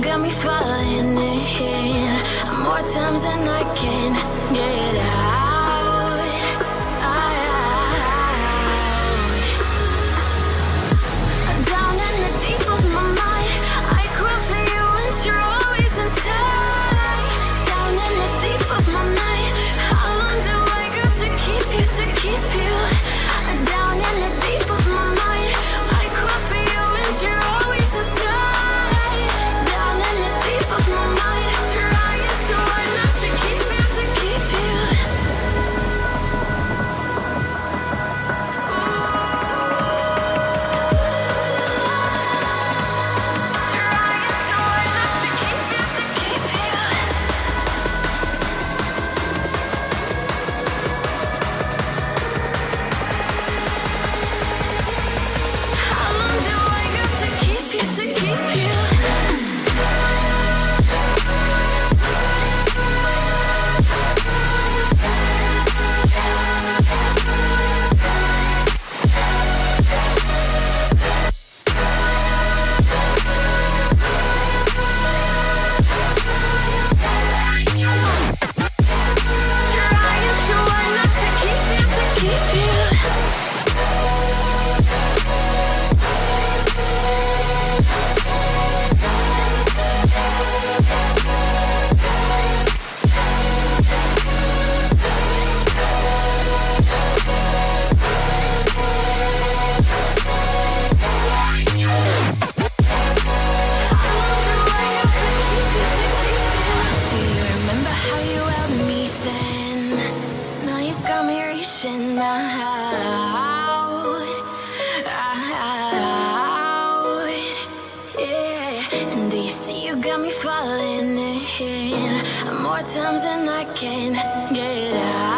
got me falling in more times than I can get out. Down in the deep of my mind, I crawl for you and you're always inside. Down in the deep of my mind, how long do I got to keep you, to keep you? Down in the deep of my mind, I crawl for you and you're always inside. Down in the deep of my mind, trying so hard not to keep you, to keep you. How long do I got to keep you, to keep you? Trying so hard not to keep you, to keep you. Do you remember how you held me then? Now you got me reaching out, yeah. And do you see you got me falling in more times than I can get out?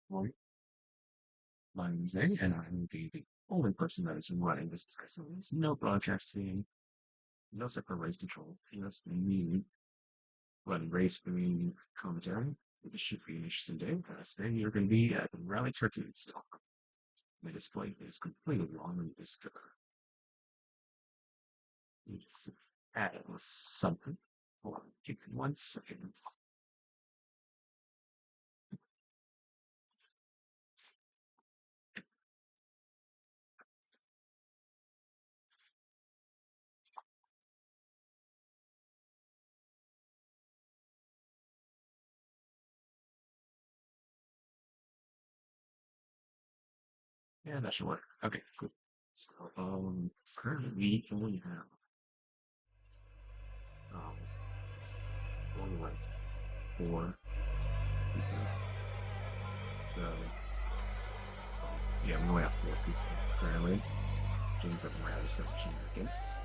Morning. My name is Zane, and I'm the only person that is running this discussion. There's no broadcasting, no separate race control, just me running race doing commentary. This should be an interesting day because today you're going to be at Rally Turkey Stop. My display is completely wrong. Let me just add something. Hold on, give me 1 second. Yeah, that should work. Okay, cool. So, currently we only have, only like 4 people. So, yeah, we only have 4 people currently. Things up around 17 against.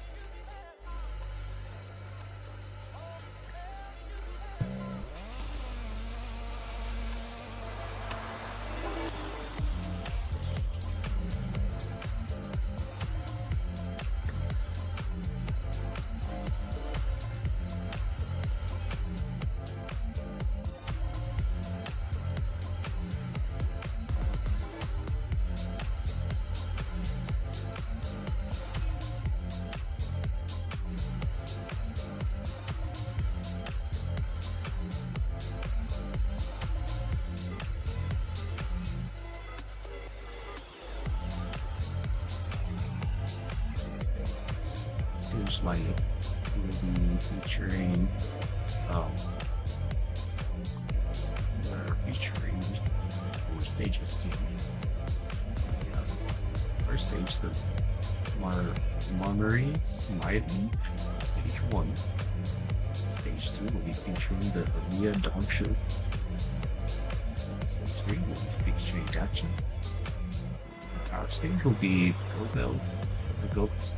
Stage light will be featuring we're featuring 4 stages too. First stage, our Monterey, Smiley, Stage 1. Stage 2 will be featuring the Aaliyah Dog Show. Stage 3 will be Exchange Action. Our stage will be Go the Goats,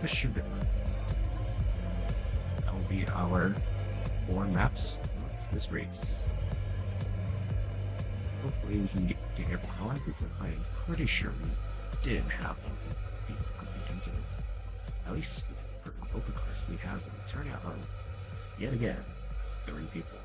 the Sugar. That will be our 4 maps of this race. Hopefully we can get every card because I'm pretty sure we did have one. At least for the open class we have them turn out yet again 30 people.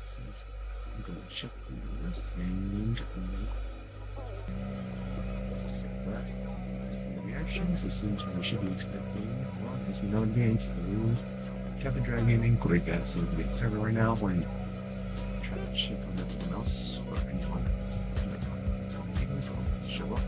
So I'm gonna check the list and let's see that. Reactions, it seems we should be expecting, well, as we know in game through Captain Dragon Gaming, great guys in the server right now. We're trying to check on everyone else or anyone to show up.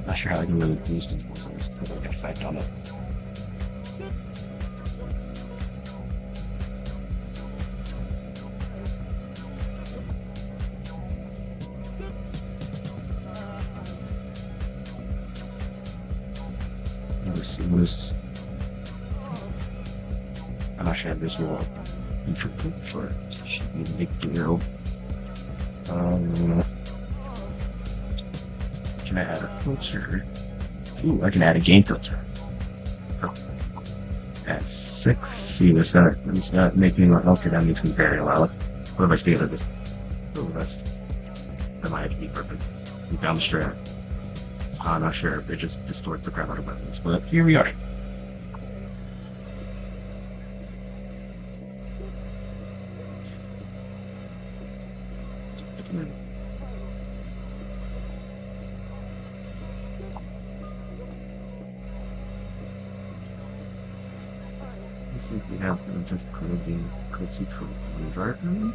Not sure how I can really boost influence on this effect on it. This I'm not sure if this will feature or should be make deal. Can I add a filter? Ooh, I can add a game filter. Oh. At 6. See, is that making okay? That makes me very loud. What am I speaking of this? Oh, that might have to be perfect. We found the strap. I'm not sure if it just distorts the crap out of buttons, but here we are. Let's see if we have a coding code for driver.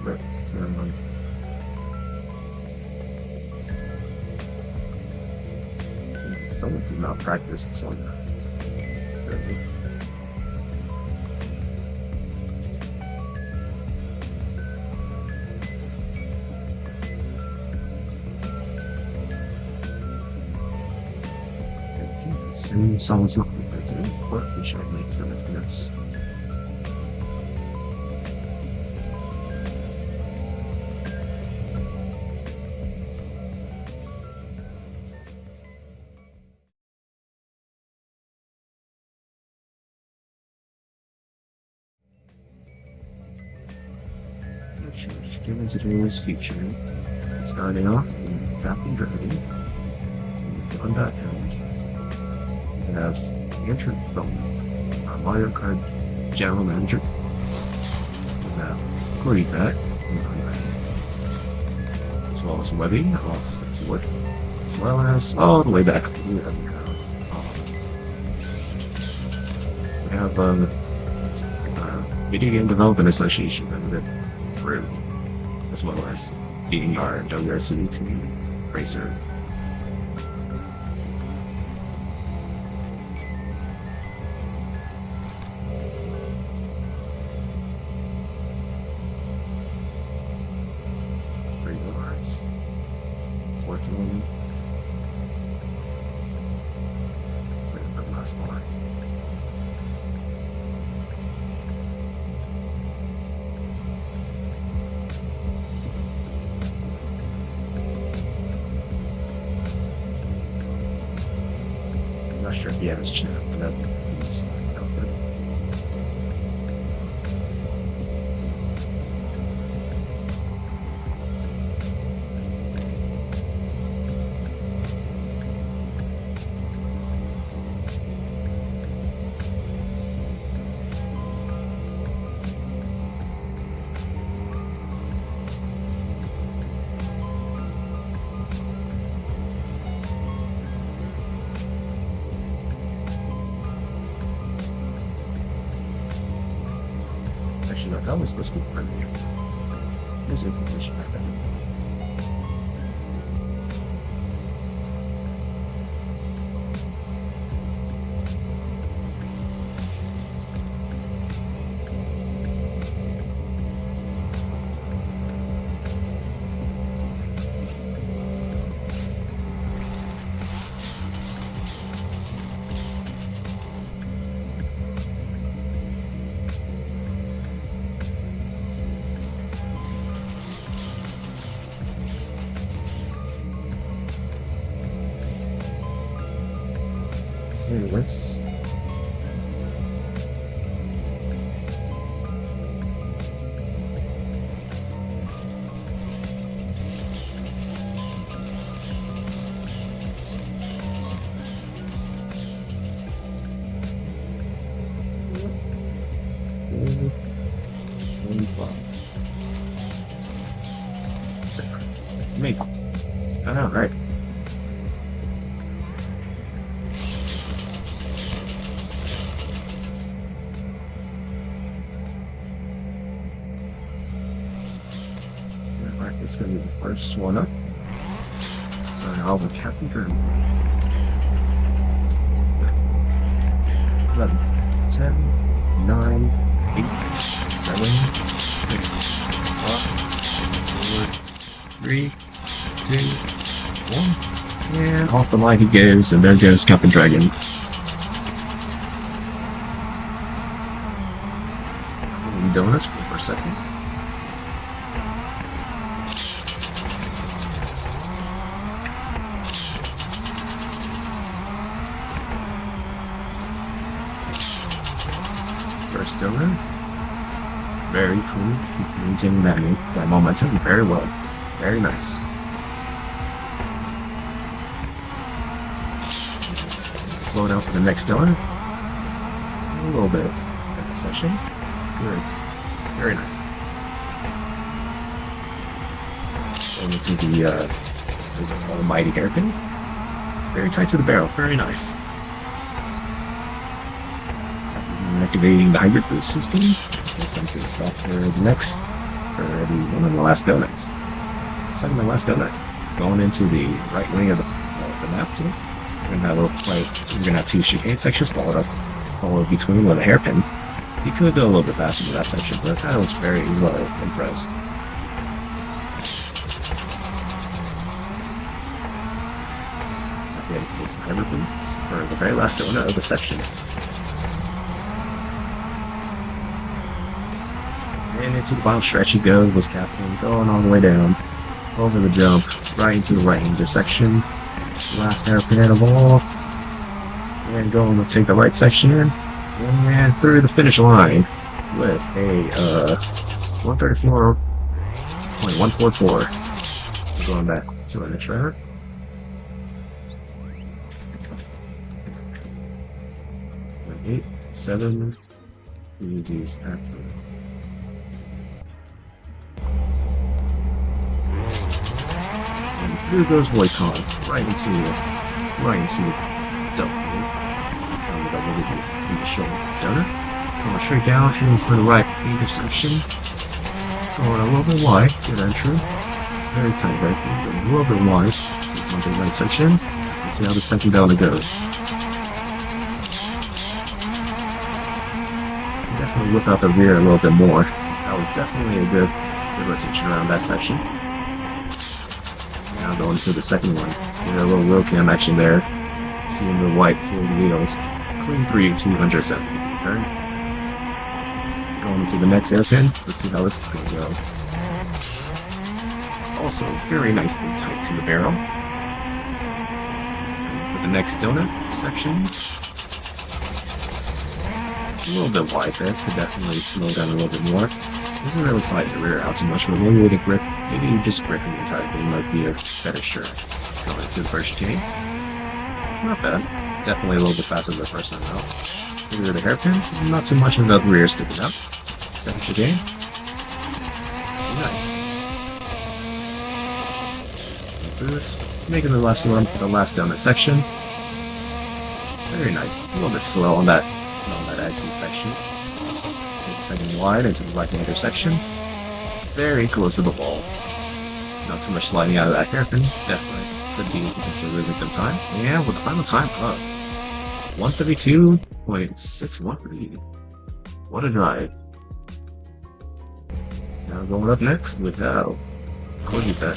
but someone did not practice the song. See, someone's looking for the work we should make for this mess. Given today's feature, starting off in Captain Dirty, on that end, we have the entrance from our Mario Kart General Manager. We have Corey Pat, as well as Webby off the Ford, as well as all the way back. We have Video Game Development Association member through, as well as being our URRC team racer. Fortunately, wait for the last line. I'm not sure if he has a chance, but he's out there. Actually, no, that was supposed to be part of it. This information back then. Let's amazing. I know, right? It's going to be the first one up. So I'll be Captain German. 11, 10, 9, 8, 7, 6, 5, 4, 3, 2, 1. And off the line he goes, and there goes Captain Dragon. Donuts for a second. First donut. Very cool. Keep maintaining that momentum very well. Very nice. Slow down for the next donut. A little bit of the session. Good. Very nice. Going into the almighty hairpin. Very tight to the barrel. Very nice. Activating the hybrid boost system. Just going to stop for the next for one of the last donuts. Second to last donut. Going into the right wing of the map too. We're gonna have two chicane sections followed between with a hairpin. You could go a little bit faster in that section, but I was very impressed. That's it. It's hyper boots for the very last donut of the section. And into the final stretch you go, this captain going all the way down, over the jump, right into the right intersection. Last hairpin of all, and going to take the right section in, and through the finish line with a 134.144. Going back to the trailer. And 8, 7, these after. And through goes Boycon, right into the double. In the shoulder donor. Going straight down, heading for the right intersection. Going a little bit wide, good entry. Very tight right there, going a little bit wide. Takes onto the right section. Let's see how the second donor goes. Definitely whip out the rear a little bit more. That was definitely a good rotation around that section. Now going to the second one. Get a little wheel cam action there. Seeing the white full wheels. Clean 3, 270. Turn. Going into the next hairpin. Let's see how this is going to go. Also, very nicely tight to the barrel. For the next donut section. A little bit wide there. Could definitely slow down a little bit more. Doesn't really slide the rear out too much, but maybe with a grip, maybe you just gripping the tight thing might be a better shirt. Going into the first chicane. Not bad. Definitely a little bit faster than the first time out. Maybe the hairpin, not too much of the rear sticking up. Second chicane. Nice. Boost. Making the last one for the last donut section. Very nice. A little bit slow on that exit section. Take the second wide into the right intersection. Very close to the wall. Not too much sliding out of that hairpin. Definitely could be potentially really good time. And with the final time up, 132.613. What a drive. Now going up next with Cody's back.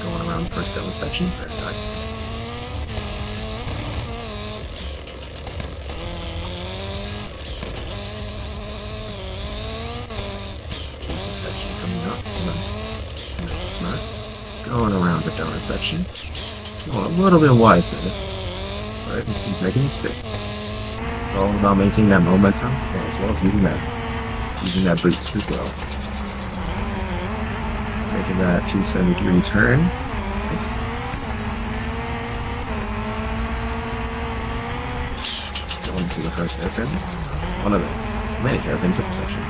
Going around the first double section. Very nice. Section coming up, nice smart. Going around the donut section. Going a little bit wide there. Alright, keep making it stick. It's all about maintaining that momentum as well as using that boost as well. Making that 273 turn. Nice. Going to the first hairpin. One of the many hairpins in the section.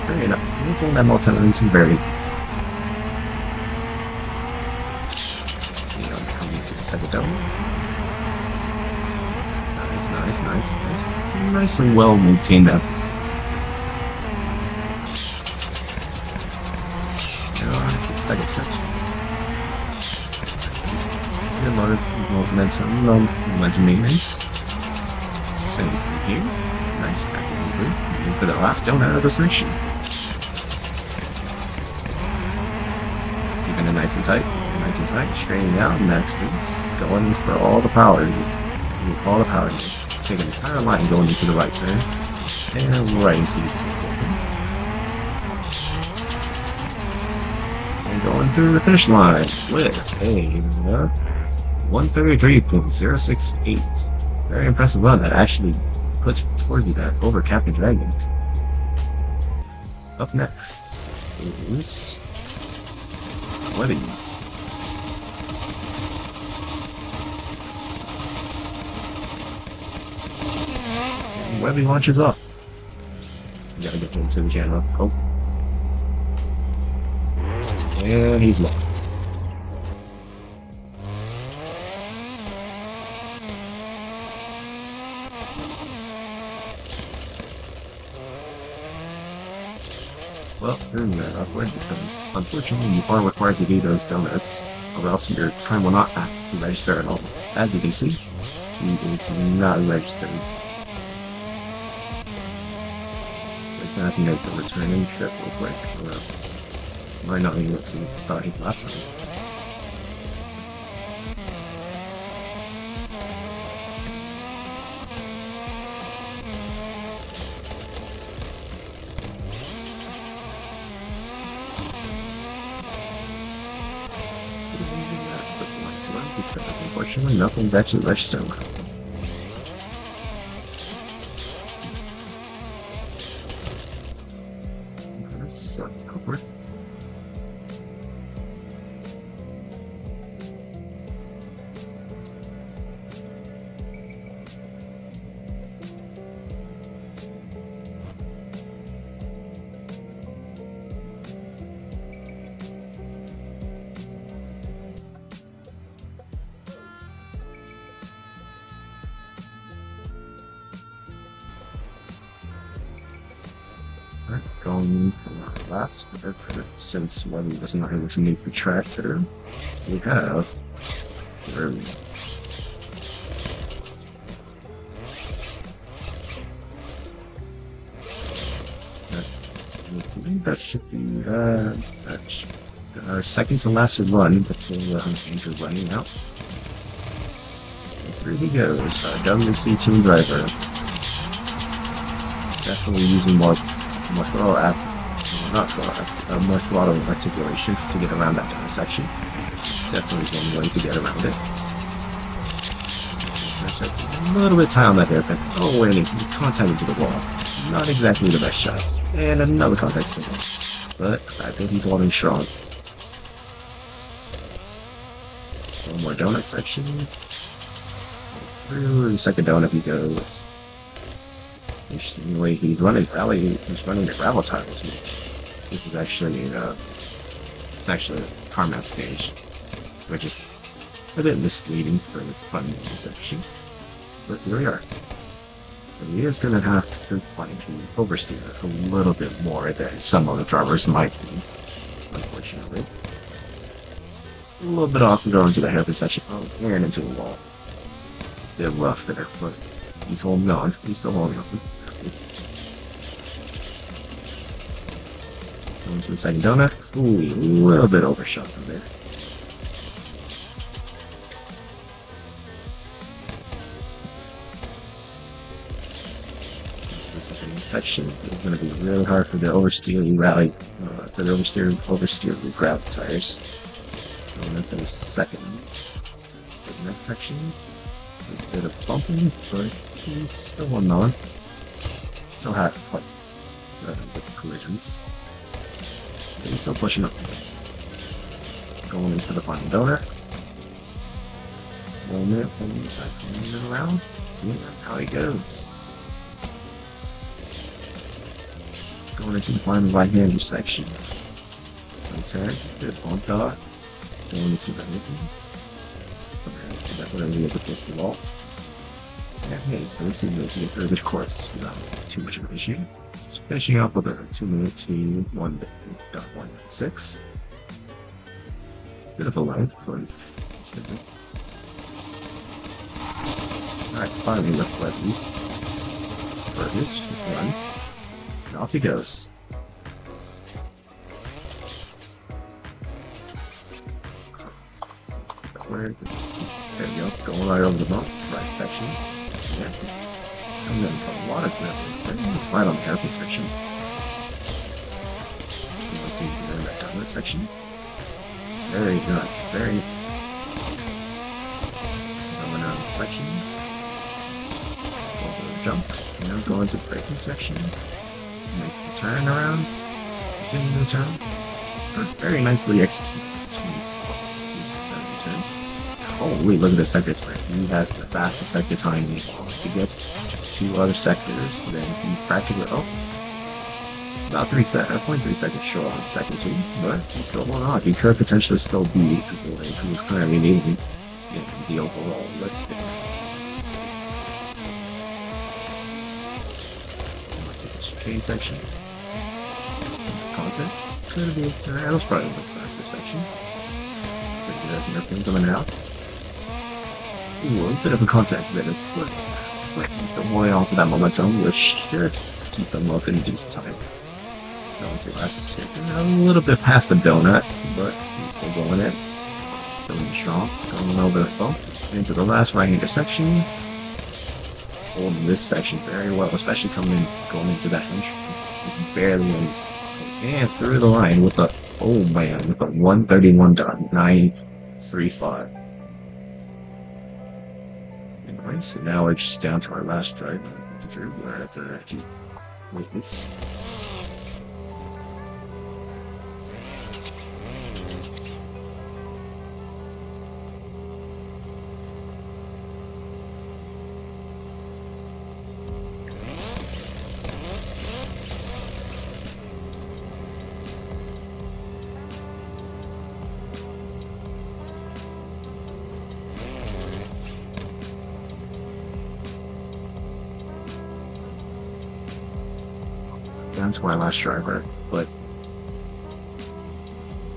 Very nice. Maintaining that momentum very nice. Coming to the second double. Nice. Nicely well maintained that. Now on to the second section. Good momentum maintenance. Same here. Nice. And for the last donut of the section. Keeping it nice and tight, straightening out, max boost, going for all the power, taking the entire line going into the right turn, and right into the and going through the finish line with a 133.068. Very impressive run that actually puts towards you that over Captain Dragon. Up next is Webby. Webby launches off. You gotta get into the camera. Oh. And he's lost. Well, turn that upward because unfortunately you are required to do those donuts, or else your time will not register at all. As you can see, it is not registered. So it's going to make the returning trip real quick, or else you might not be able to start his last time. Because unfortunately nothing's actually registered. Let's go for it. Going for our last bit, since one doesn't have this new protractor, we have for that should be our second to last run before Andrew running out. And through he goes, our WC team driver. Definitely using more throttle more throttle articulation to get around that section. Definitely one way to get around it. A little bit tight on that hairpin. Oh, and he contact into the wall. Not exactly the best shot. And another contact to the wall. But I think he's holding strong. One more donut section. Through the second donut he goes. Interesting the way he's running the gravel tires. This is actually it's actually a tarmac stage, which is a bit misleading for the front of the section. But here we are. So he is going to have to find to oversteer a little bit more than some other drivers might be, unfortunately. A little bit off and going to the hairpin section. Oh, and into the wall. A bit rough there, but he's holding on. He's still holding on. Going to the second donut. Ooh, a little bit overshot from there. The second section is going to be really hard for the oversteer rally, for the oversteer gravel tires. Going into the second. The next section, a bit of bumping, but he's still holding on. Still have quite with collisions. But he's still pushing up. Going into the final donut. 1 minute, 1 minute, coming around. Yeah, how he goes. Going into the final right-hander section. Turn, good bump dot. Going into the middle. Definitely a little bit close to the wall. And hey, this is to get through this course without too much of an issue. Just finishing up with a 2 minute to 1.16. Bit of a lag for instantly. Alright, finally left Leslie for his run. And off he goes. There we go, going right over the bump, right section. Yeah. And then a lot of the slide on the hairpin section. You can see in that donut section. Very good. Very going out of the section. Jump. Go into the braking section. Make the turn around. Continue the turn. Very nicely executed. Turn. Holy, look at the sector time. He has the fastest sector time. He gets 2 other sectors, then he practically about 0.3 seconds short on the second two, but he still won on. He could potentially still be the boy who's currently leading in the overall listings. Let's see the chicane section. Content could be those probably a bit faster sections. Everything coming out. Ooh, a bit of a contact there, but he's still holding on to that momentum, which should keep them up in a decent time. Going to last second, a little bit past the donut, but he's still going it. Going strong, going over the bump into the last right-hander section. Holding this section very well, especially going into that entry. He's barely in his and through the line with a with a 131.935. Anyway, so now we're just down to our last drive. We're at the witness. Down to our last driver, but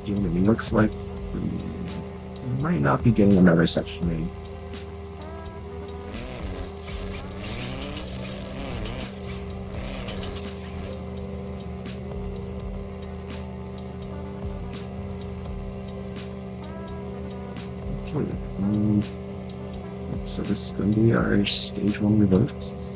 even it looks like we might not be getting another section made. Okay. So this is going to be our stage 1 reverse.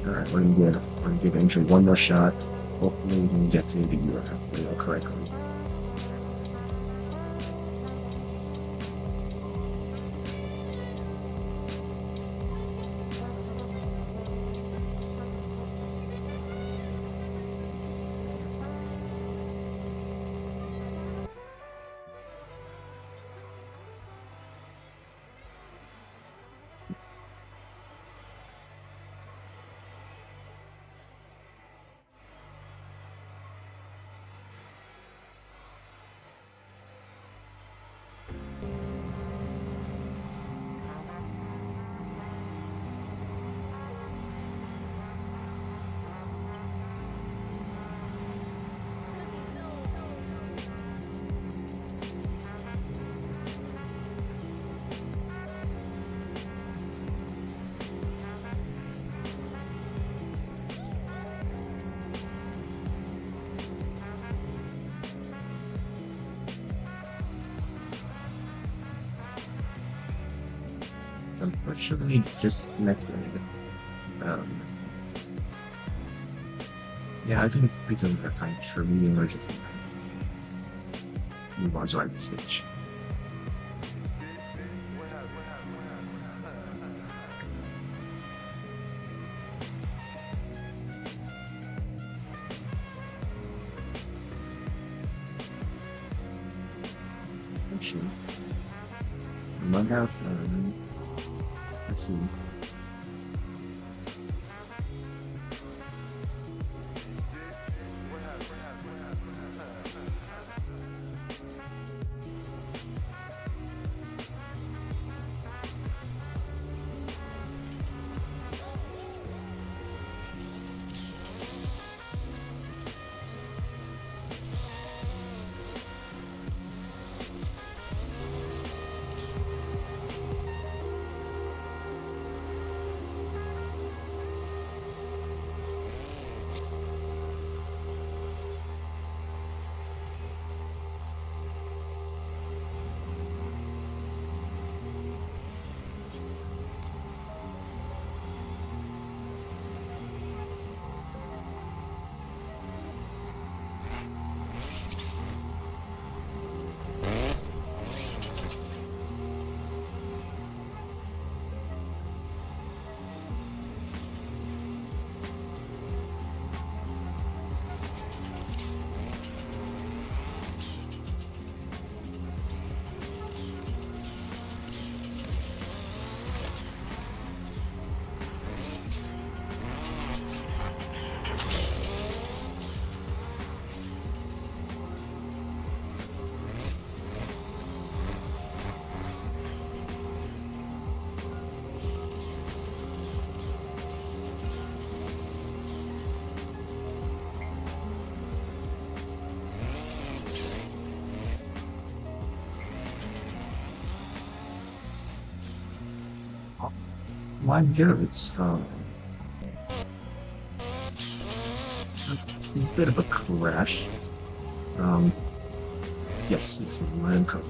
Alright, we're gonna give entry one more shot. Hopefully we can get to the URL correctly. Unfortunately disconnected. Yeah, I think we took that time for the emergency. Move on to our stage. Actually, we might have let's see. my goodness, a bit of a crash. Um, yes, it's my code.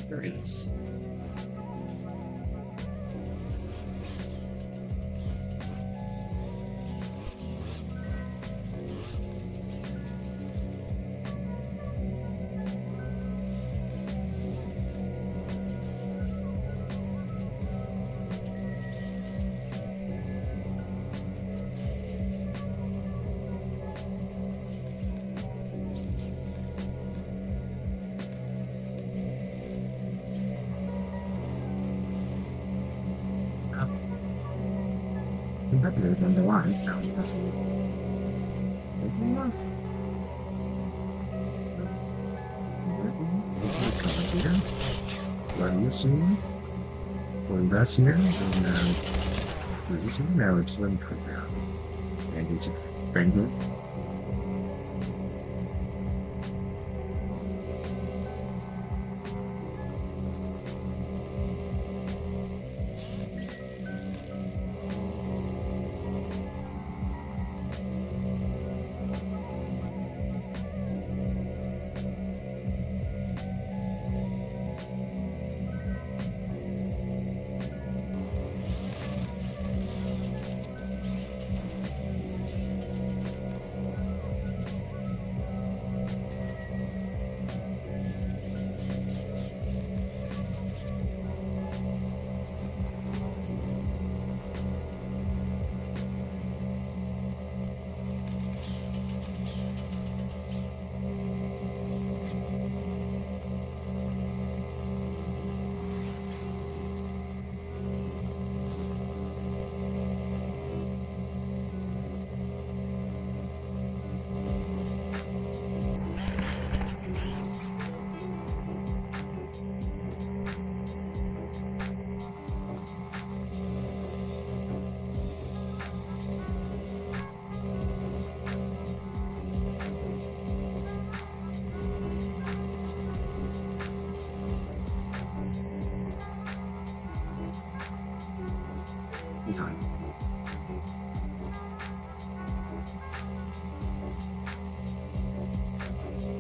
There it is. Competitors on the line. Comes here. Letting you see. Going back here. And releasing. Now it's letting come down. And it's a finger. Anytime.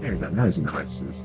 There you go. That is impressive.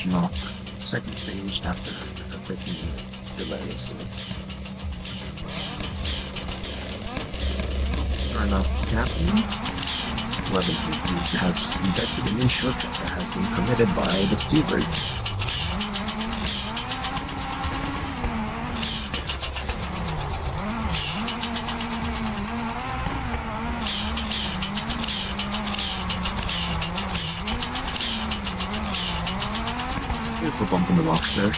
Not second stage after a 15-minute delay, so it's turn up Captain 11 has invented a new shortcut that has been permitted by the stewards. We're bumping the rocks, sir.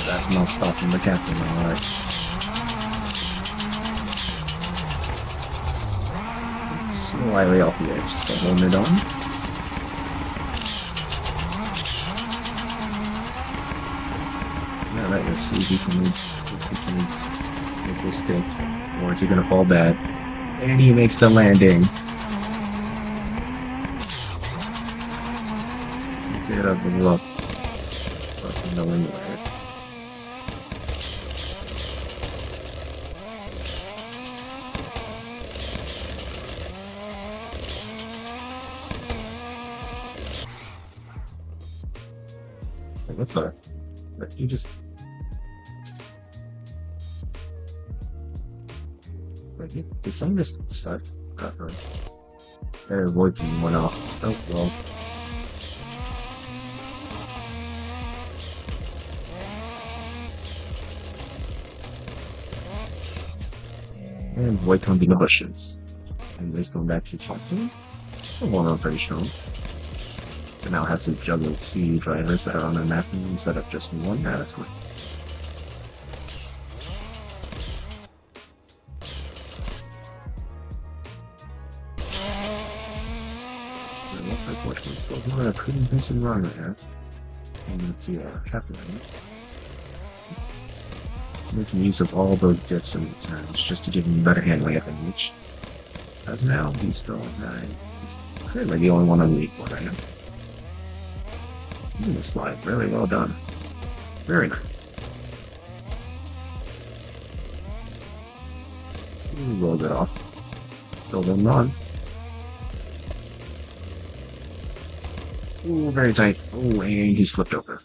That's not stopping the captain, alright. Slightly off the edge, still holding it on. Alright, let's see if he can make this stick, or is he gonna fall bad? And he makes the landing. Get up and look. Fucking no one there. What's that? You just... Did some of this stuff got her? Their voicing went off. Oh well. And white on the bushes. And just going back to Chongqing. Still going on pretty strong. So now have to juggle two drivers that are on the map instead of just one at a time. So it looks like Portugal's still doing a pretty decent run right now. And let's see, happening. Making use of all those dips and turns just to give him better handling at the reach. As now, he's still he's clearly the only one on the lead right now. Even the slide, really well done. Very nice. He rolled it off. Still done run. Ooh, very tight. Ooh, and he's flipped over.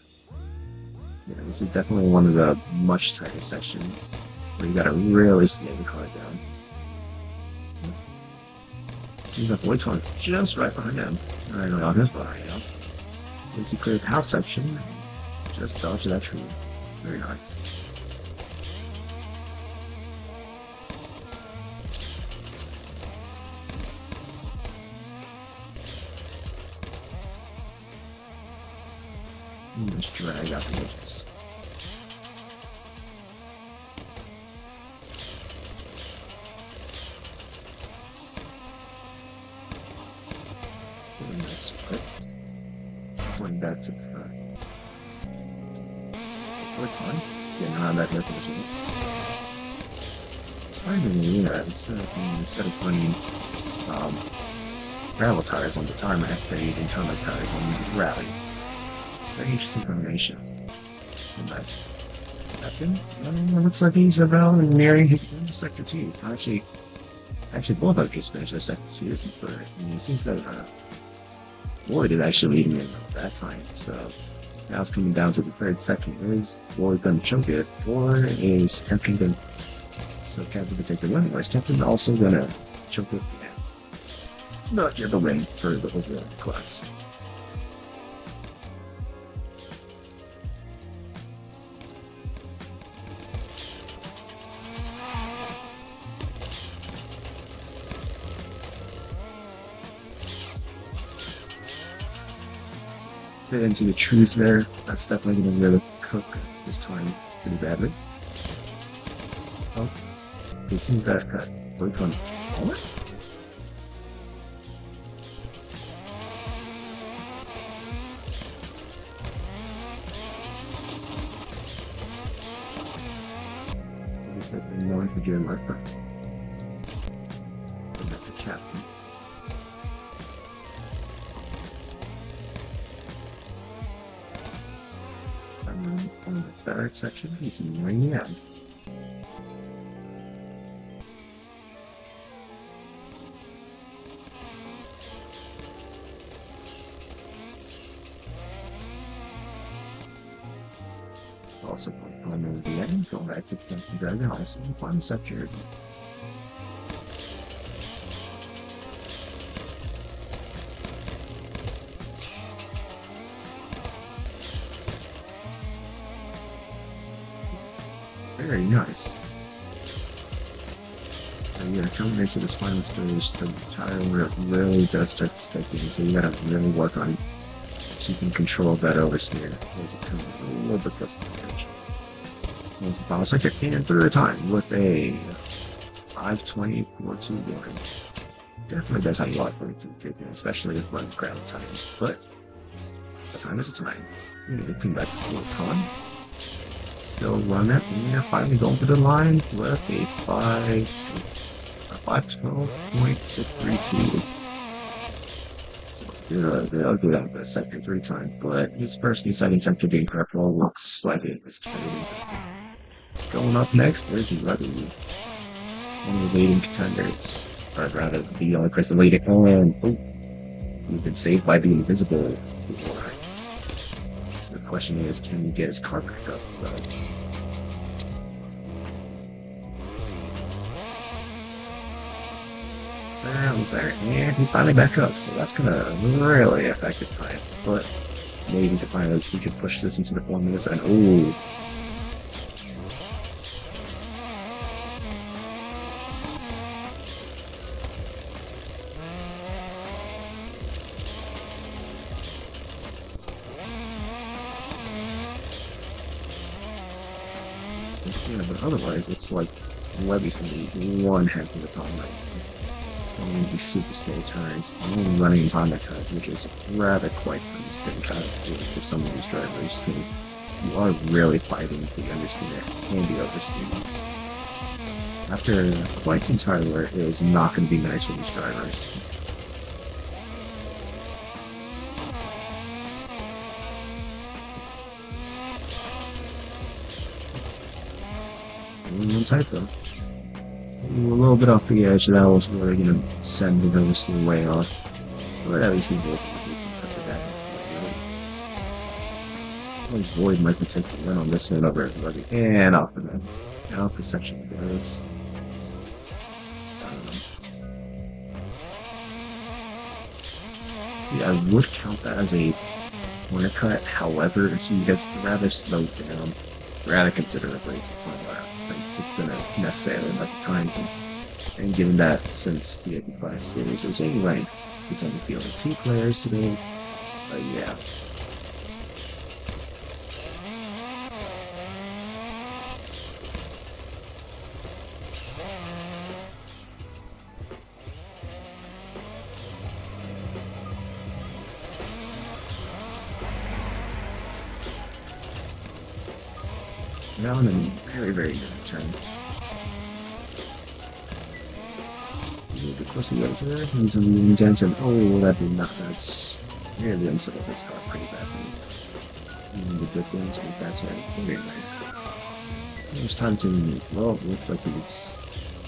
Yeah, this is definitely one of the much tighter sections where you gotta really slow the car down. Seems like the white one's just right behind him. Right on his behind him. As he cleared the house section, just dodged that tree. Very nice. Just drag out the edges. Very nice split. Going back to the front. We're fine. Getting around that here for this one. It's finally, instead of putting gravel tires on the tarmac, they're using tarmac tires on the rally. Very interesting combination. And that thing, looks like he's about nearing his sector 2. Actually, both of just finished their sector 2, but it seems that Boyd is actually leading in that time. So now it's coming down to the third sector. Is Boyd going to choke it, or is Captain going to? So Captain can take the win, or is Captain also going to choke it? Yeah. Not get the win for the overall class. Into the trees there. That's definitely going to really cook this time pretty badly. Oh, it seems that we're going to call it. I guess that's been known for gear marker. And that's a captain. On the third section, he's nearing the end. Also, on the end, go back to the Dragon House and find the sector. Very nice. And yeah, coming into this final stage, the tire really does start to stick in, so you gotta really work on keeping control of that oversteer. As it comes a little bit close to the edge. It's the final sector, and third time with a 5:20.42 going. Definitely does have a lot for it, especially with one ground times, but a time is a time. You need to come back to the con. Still run it, and they're finally going to the line with a 5:12.632. So they'll do that the sector 3 times, but his first and second sector being purple looks like it was true. Going up next, there's Ruddy, one of the leading contenders, or rather the only person leading. We've been saved by the invisible before. The question is, can he get his car back up? And he's finally back up, so that's gonna really affect his time. But maybe to find out we could push this into the 4 minutes, and Yeah, but otherwise, it's like Webby's gonna be one heck of a time right now. Only be super steady turns, only running time attack, which is rather quite constant kind of for some of these drivers who you are really fighting the understeer and the oversteer. After quite some time where it is not going to be nice for these drivers. One side though. A little bit off the edge, that was really going to send the oversteer way off. But at least he's able to get some cut the back and stuff. Void might be taking the win on this one over everybody. And off the net. And off the section goes. See, I would count that as a corner cut, however, he has rather slowed down rather considerably to the point where I think it's going to necessarily let the time. And given that since the 85 series is anyway, it's only fielding 2 players today, but yeah. Now in a very, very good turn. A little bit close to the edge there. He's in the intense and oh, that did not. That's really unsettled this car pretty badly. And the good things with that turn. Very nice. There's time to, well, looks like he's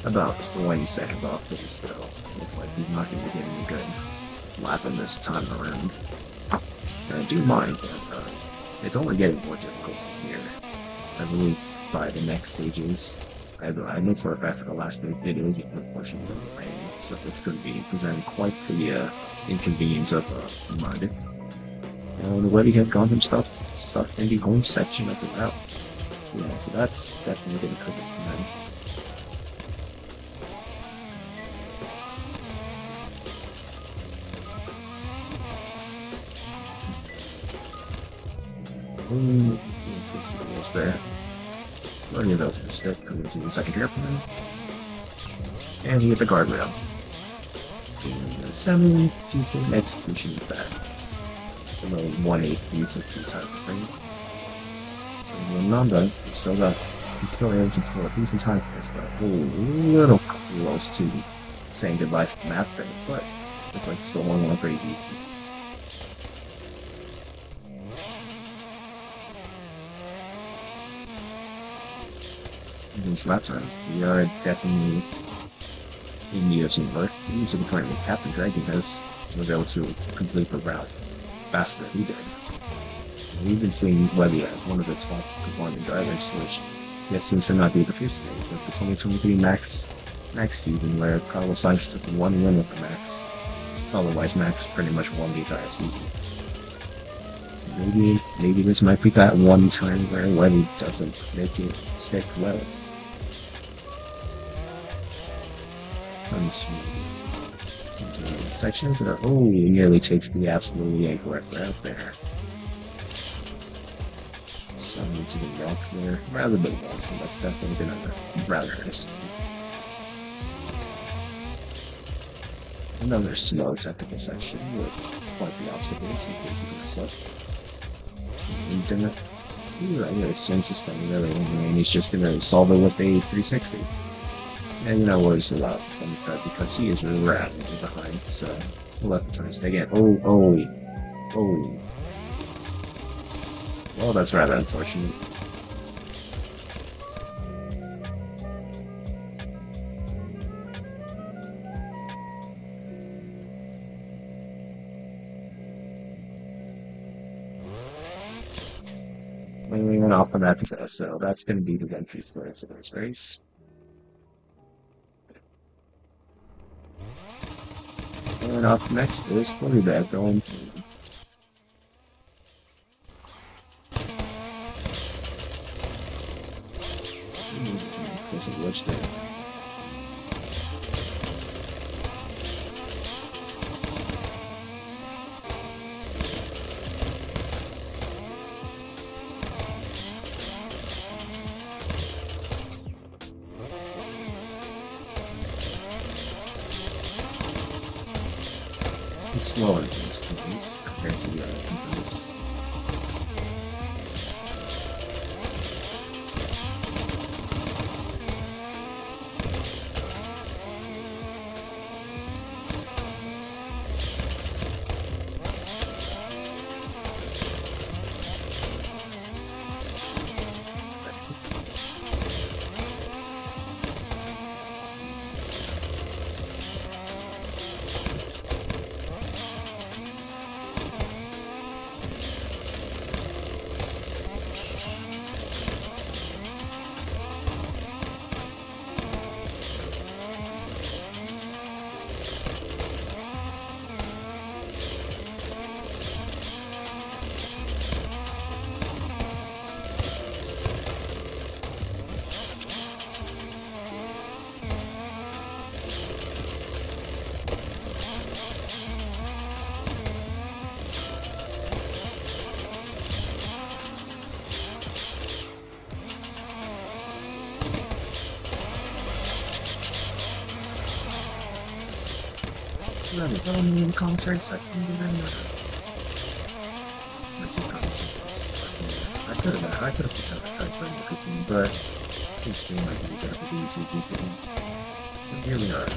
about 20 seconds off this, so looks like he's not going to get any good lapping this time around. And I do mind that it's only getting more difficult from here. I believe by the next stages, I know for a fact for the last stage they didn't get the portion of the rain, so it's going to be presenting quite the inconvenience of mud. And the way he has gone himself stuck in the home section of the route. Yeah, so that's definitely going to hurt us tonight. There. Well, that was a mistake. I didn't see the second here from him. And he hit the guardrail. Semi-decent execution with that. A little 1-8 360 type of thing. So Nanda, he's still able to pull a decent time for this, but a little close to saying goodbye to the map there, but looks like still one pretty decent. These lap times, we are definitely in need of some work. Even to the point where Captain Dragon was able to complete the route faster than he did. We've been seeing Webby as one of the top performing drivers, which yes seems to not be the case today. It's like the 2023 Max season where Carlos Sainz took 1 win with the Max. Otherwise, Max pretty much won the entire season. Maybe this might be that one time where Webby doesn't make it stick well. Comes into sections that are he nearly takes the absolutely incorrect route there. Some to the rock there, rather big one, so that's definitely gonna rather hurt. Another slow technical section with quite the obstacles in case you mess up. And then it seems suspended really, and he's just gonna solve it with a 360. And you know what he's allowed on the cut because he is radically behind, so we'll let the turns take it. Oh. Well, that's rather unfortunate. We went off the map, so that's going to be the entry for today's race. And off next is quarterback going through. There's a glitch there. slower in those tools compared to the other contenders. In the commentary section, that's your comments. I could have put some for the cooking, but it seems to me like we got a easy weekend. But here we are.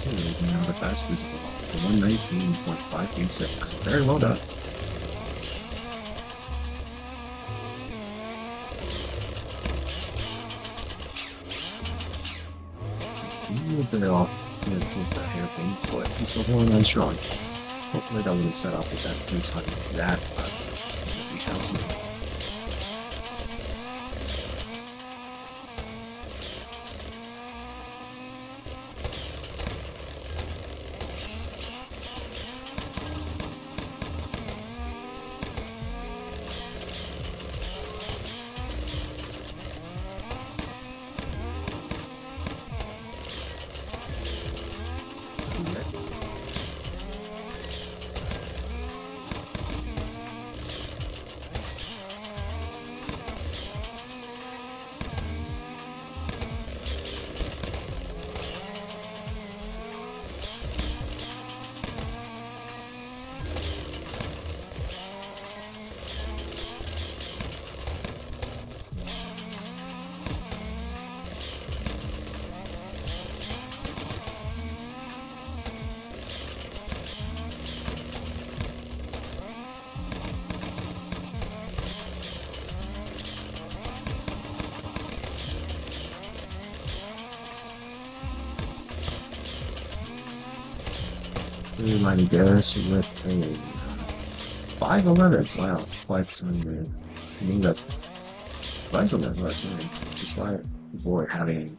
Is now the fastest for 119.586. Very well done. You looked it off with the hairpin, but he's still holding on strong. Hopefully that would have set off his SP time that 5 minutes. We shall see. Mighty Garrus with a 511. Wow, quite some mean that 511 that's right. Despite the board having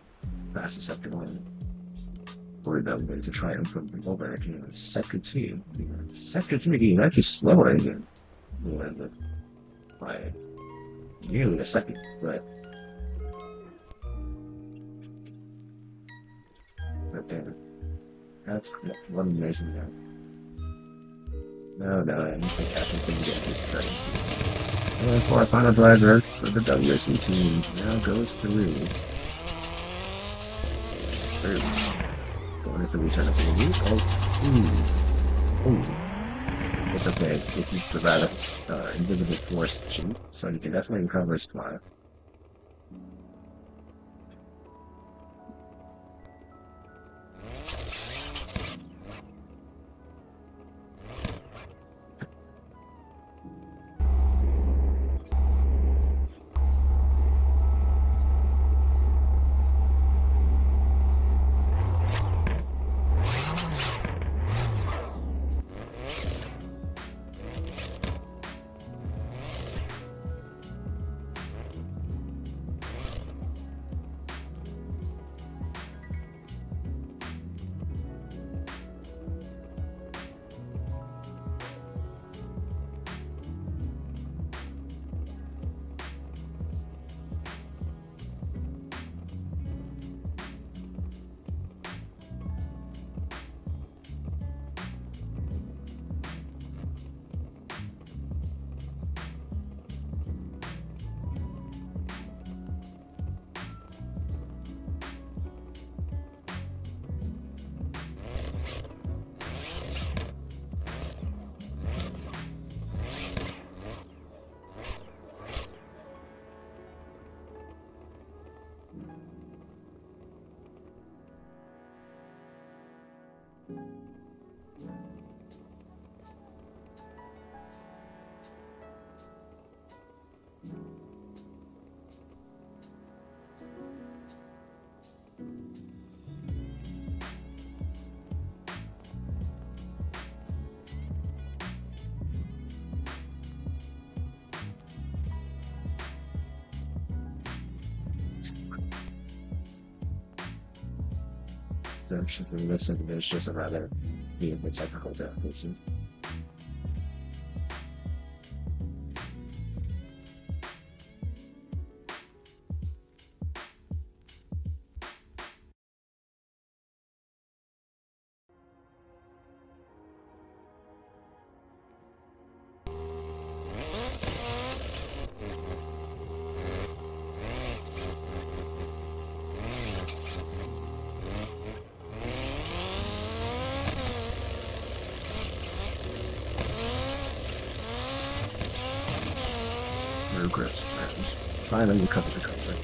fastest after one. for them to try and put them over again. Sector 2. Sector 3 is actually slower again. By nearly a second, but then that's one amazing guy. No, it looks like Captain's gonna get this starting piece. And for our final driver for the WRC team now goes through. Going for return of the week. It's okay. This is the rather individual force sheet, so you can definitely recover his fire. So should we listen? There's just a rather being the technical definition. Regrets, man. Finally recovered the cover.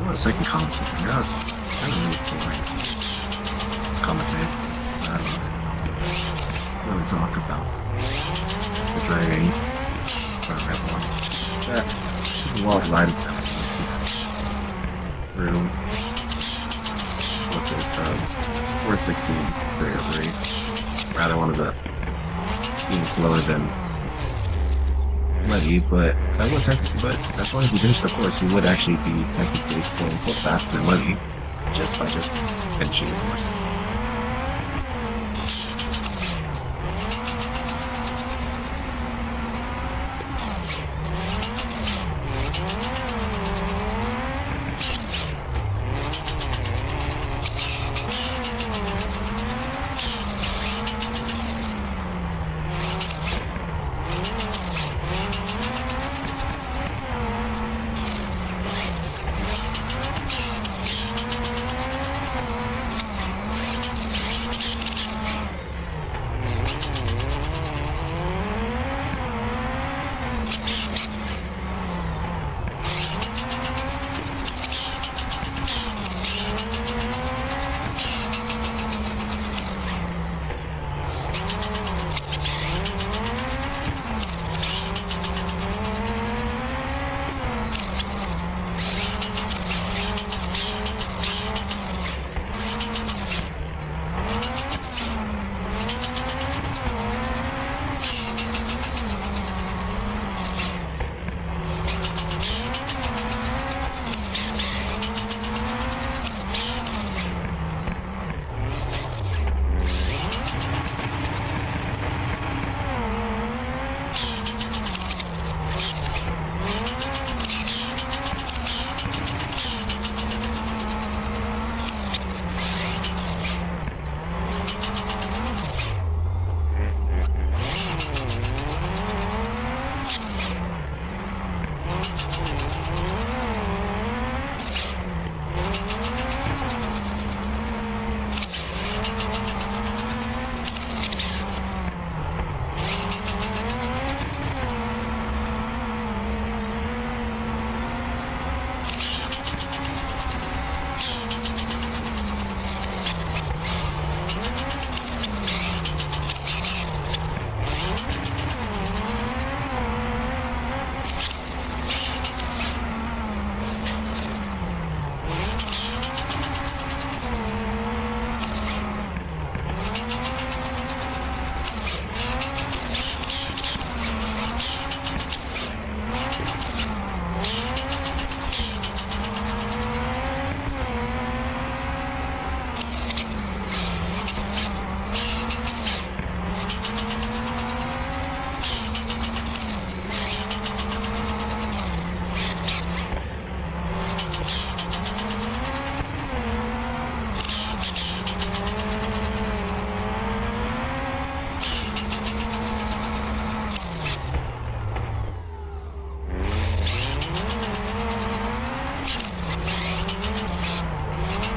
a second commentator. Now it's kind of really boring to just commentate. I don't really talk about the driving from everyone. That a lot of light through what is 416 303. Rather one of the teams slower than Letty, but that would technically, but as long as he finished the course, he would actually be technically quote unquote faster than Letty just by just finishing the course.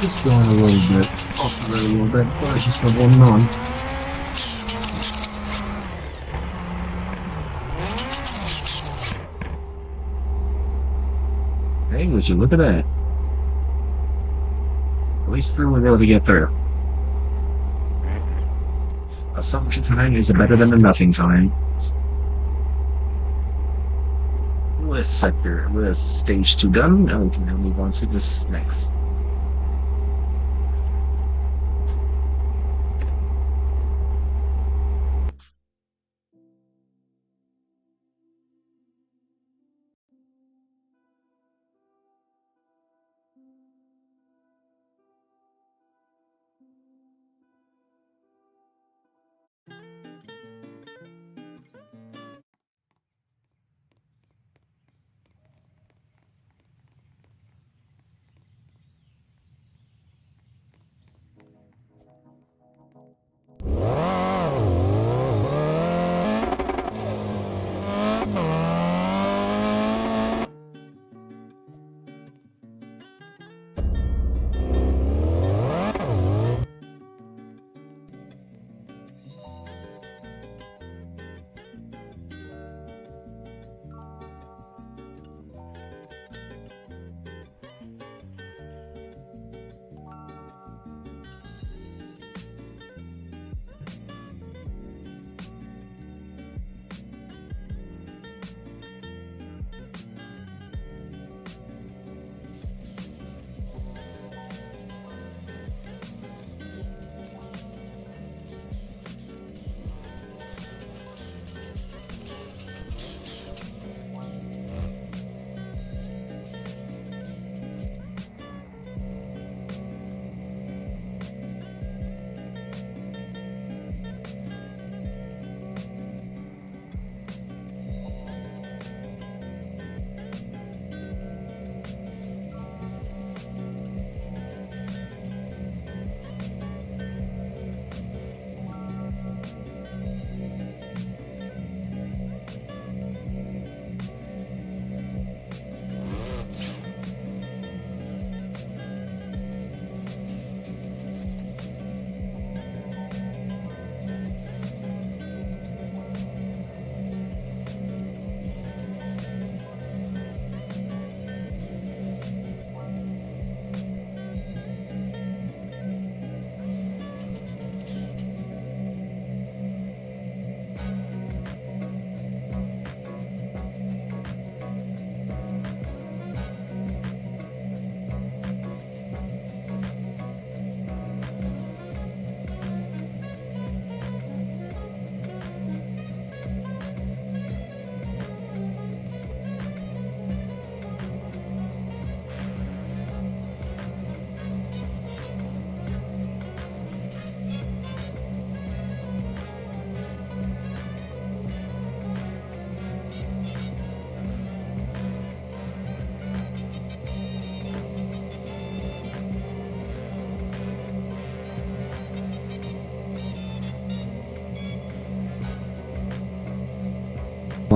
Just going a little bit off the road a little bit, but it's just still going on. Hey, would you look at that? At least we were able to get through. Assumption time is better than the nothing time. With stage 2 done, now we can now move on to this next.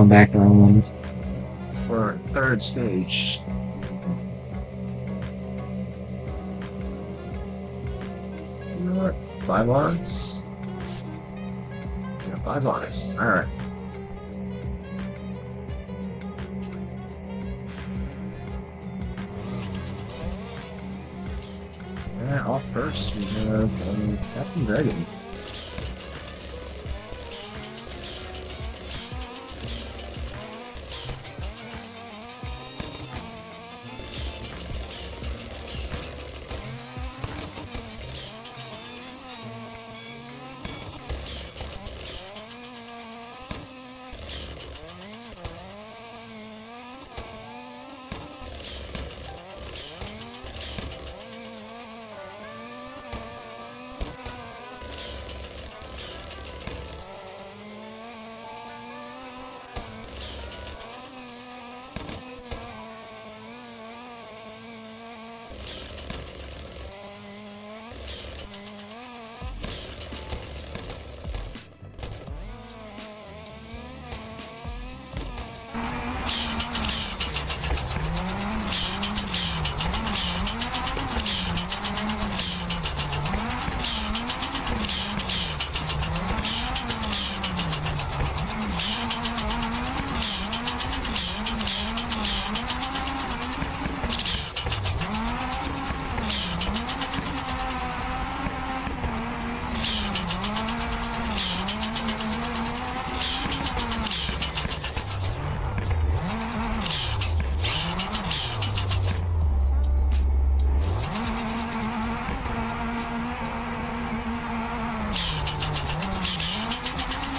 going back on for our third stage. You know what? 5 lives? Yeah, 5 lives. Alright. Yeah, off first, we have Captain Dragon.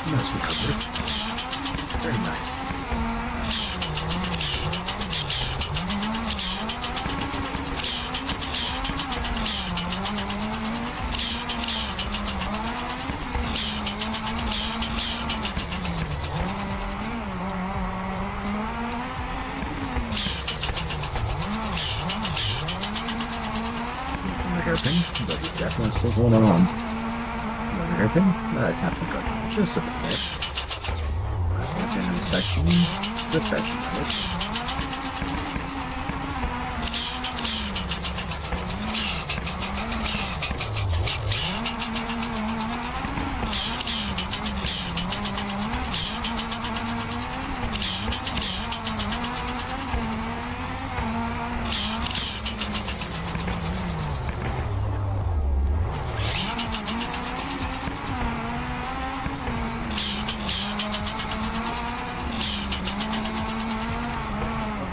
Nice recovery. Very nice. Another hairpin, but this definitely still going on. Another hairpin? No, it's not good. Just a bit there. Let's look into the section. This section, right?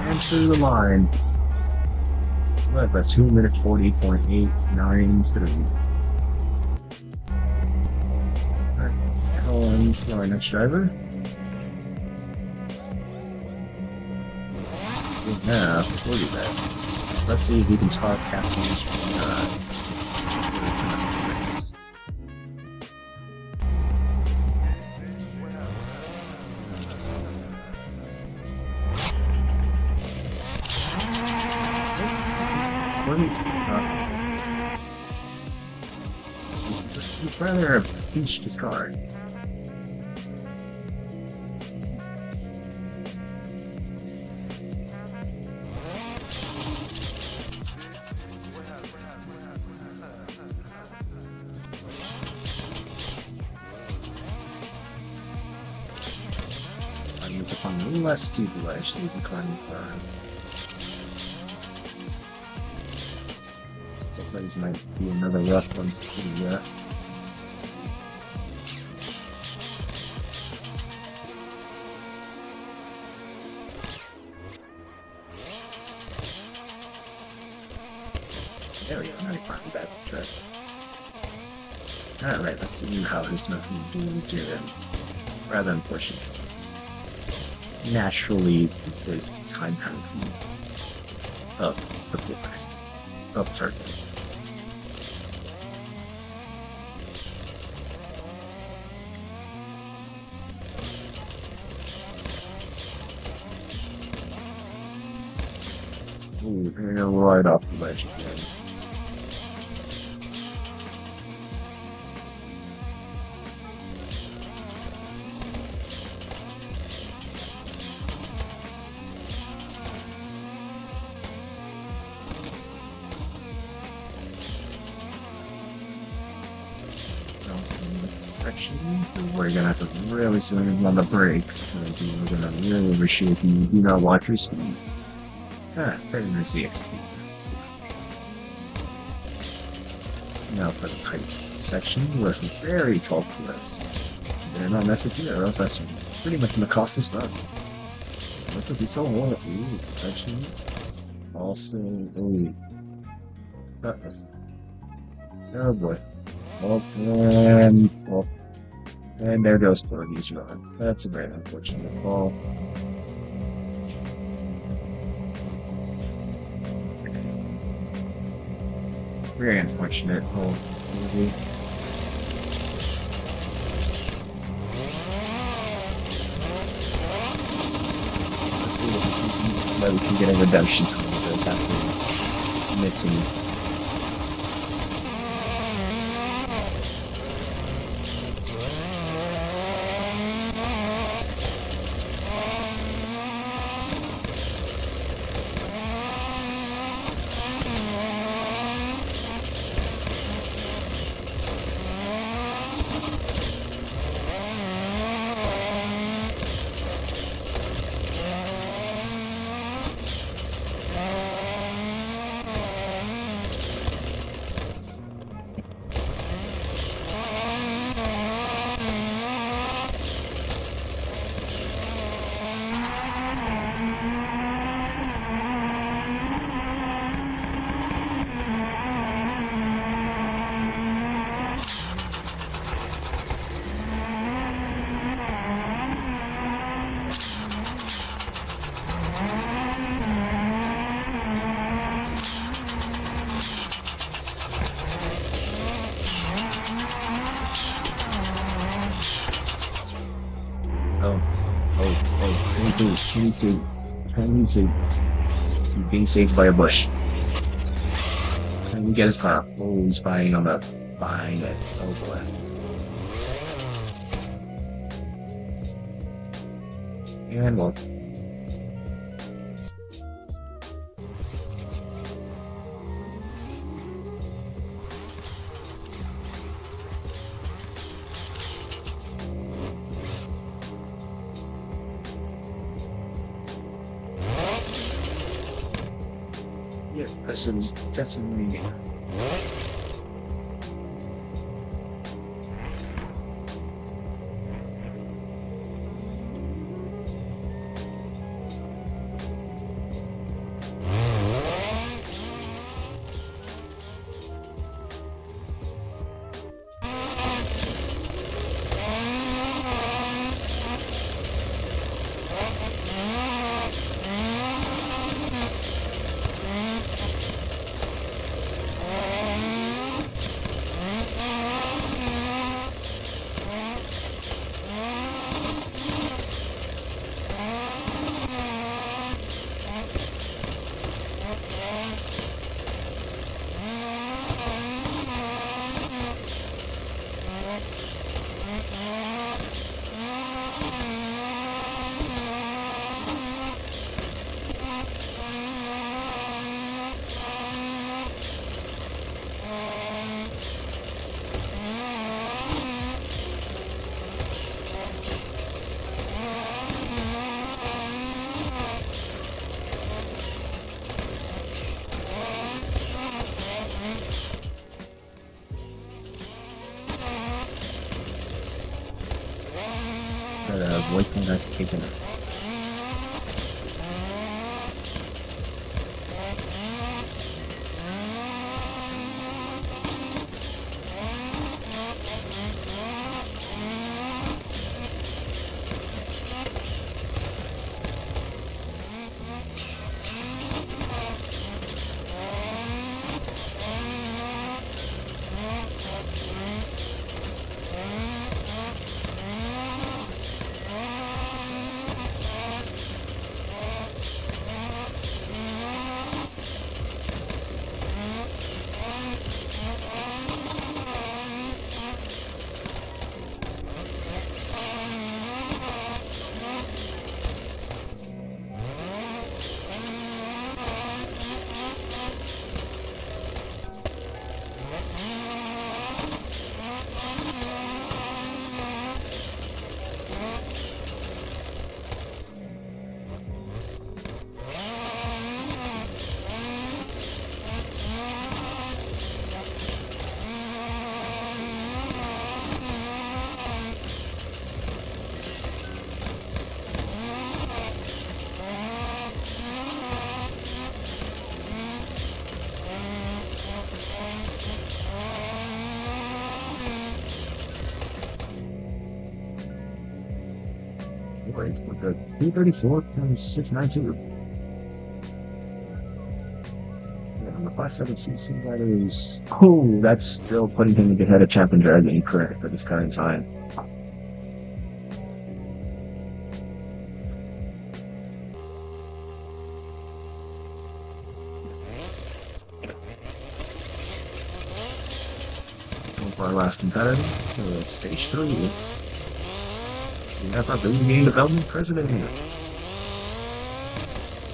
And through the line. What about 2 minute 40.893? Alright, on to our next driver. We have 40 back. Let's see if we can talk Captain rather a peach discard. I need to find a less steep ledge so we can climb far. Looks like this might be another rough one for the There we go, now we find that track. Alright, let's see how his nothing do then. Rather unfortunate. Naturally replaced the time penalty of the forest of Turkey. Ooh, they're right off the ledge again. section, we're gonna have to really slam on the brakes because we're gonna really wish you do not watch your speed. Very nice EXP. Now for the tight section with very tall cliffs. They're not messing here, or else that's pretty much gonna cost us run. What's up, so what? Ooh, actually. Also, ooh. Oh boy. And there goes Birdie's run. That's a very unfortunate fall. Very unfortunate fall. That we can get a redemption to those after missing. Can you see? He's being saved by a bush. Can we get his car? Oh, he's behind it. Oh boy. And well. Yeah, this is definitely. Boyfriend has taken it. break with the 334.692. Yeah, on the 57cc, that is. Oh, that's still putting him ahead of Champion Dragon, correct, at this current time. For our last competitor, stage 3. We have our video game development president here.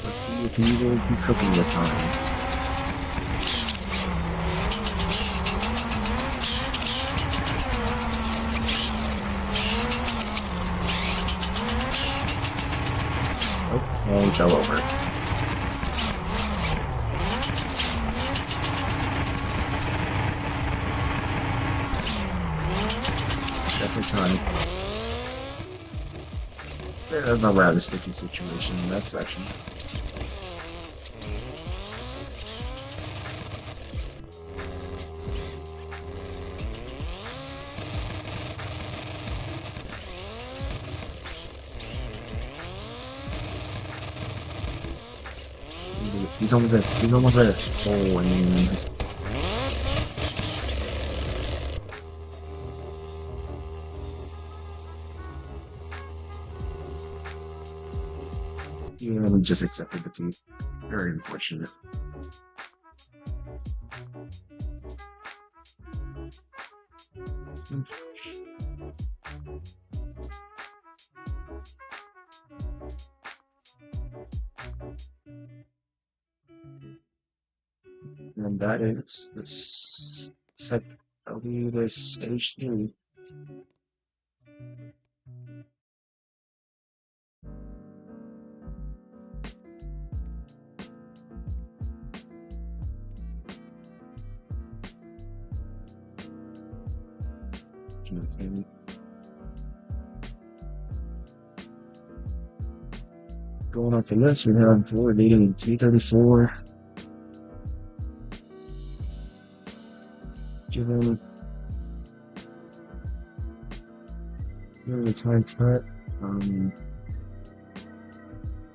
Let's see if he will be cooking this time. Oh, he fell over. Definitely trying. There's a rather sticky situation in that section. He's almost there. He's almost there. Oh, and he's... Yeah, we just accepted defeat. Very unfortunate. And that is this set. That'll be this stage 3. And going off the list, we have Ford leading T34. Given really time cut,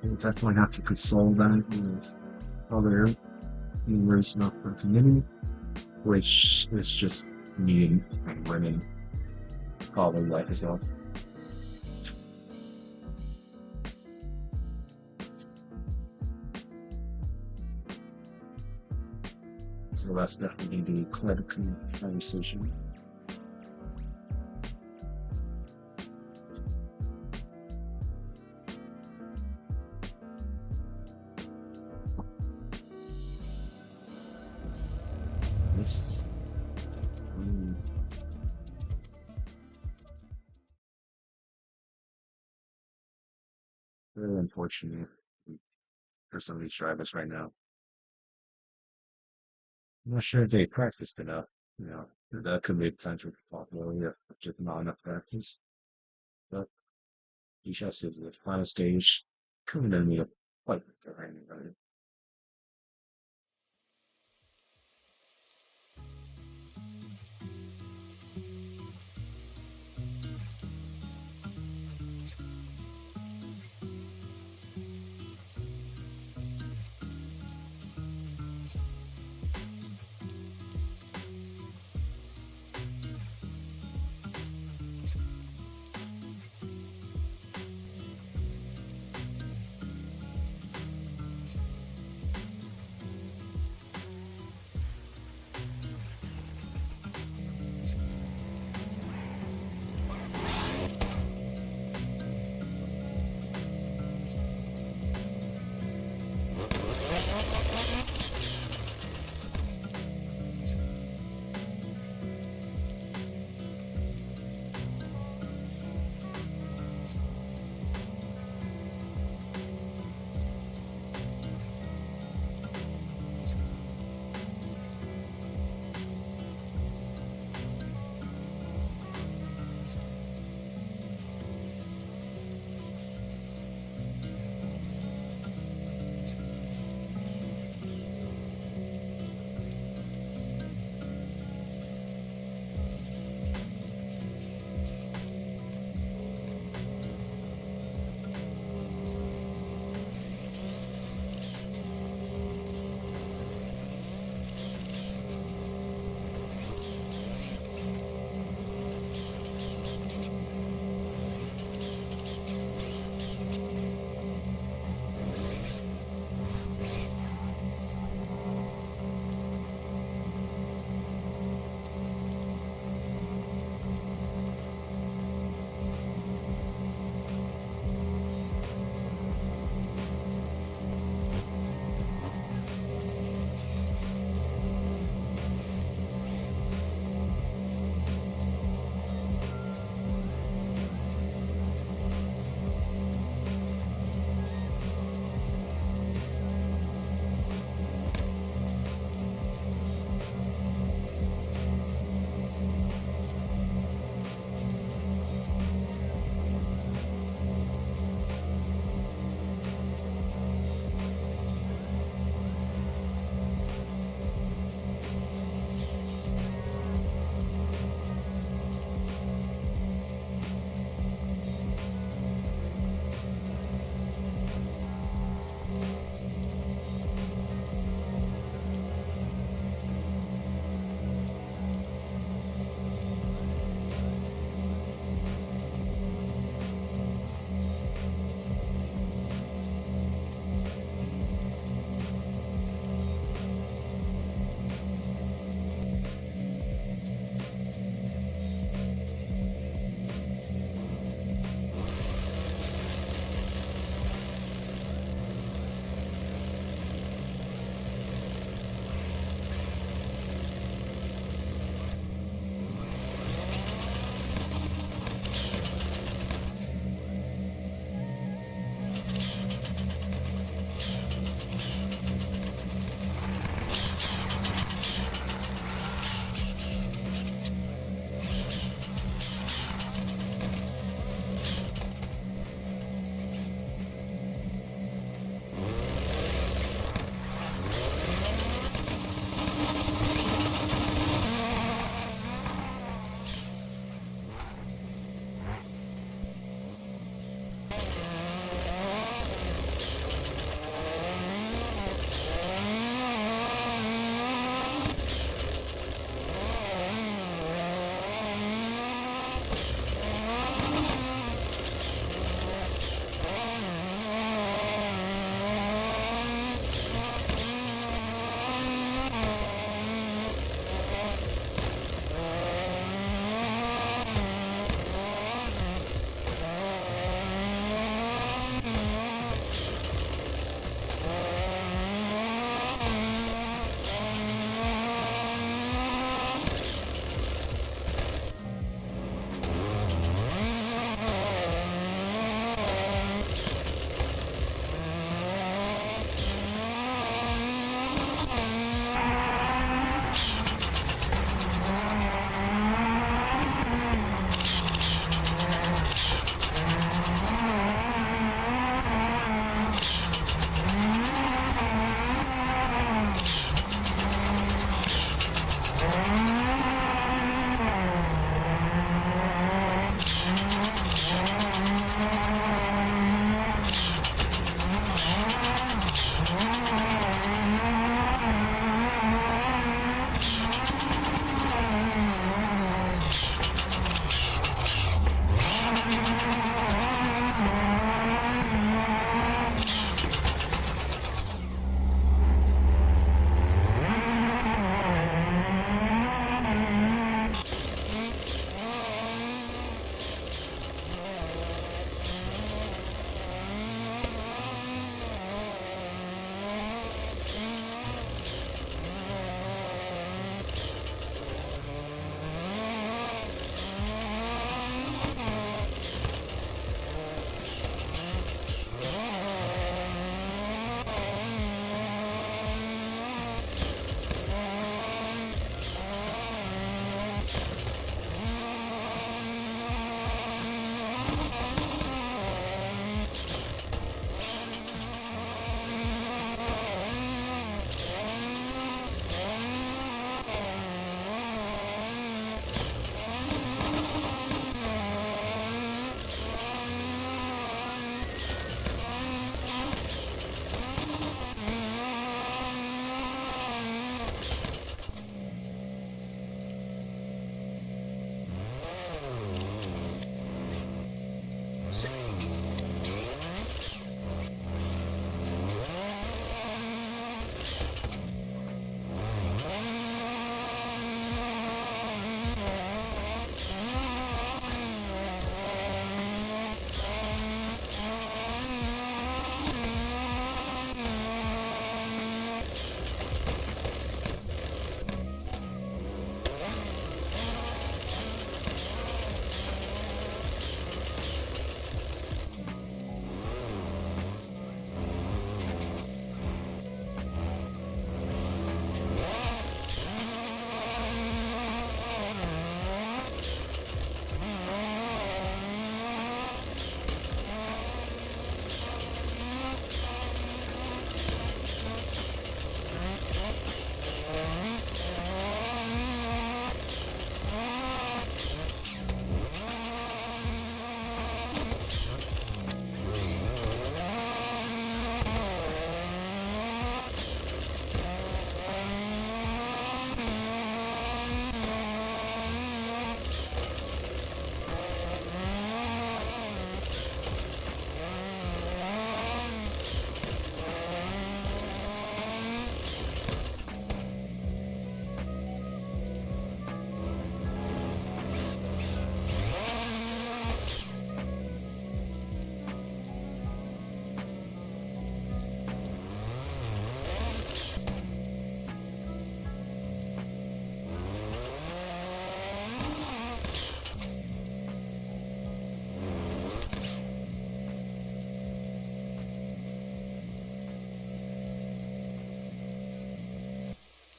we'll definitely have to console that with other numerous not for community, which is just me and women probably like as well. So that's definitely the clinical conversation. This very unfortunate for some of these drivers right now. I'm not sure if they practiced enough. You know, that could be a potential possibility of just not enough practice. But you shall see the final stage coming in the quite for anybody.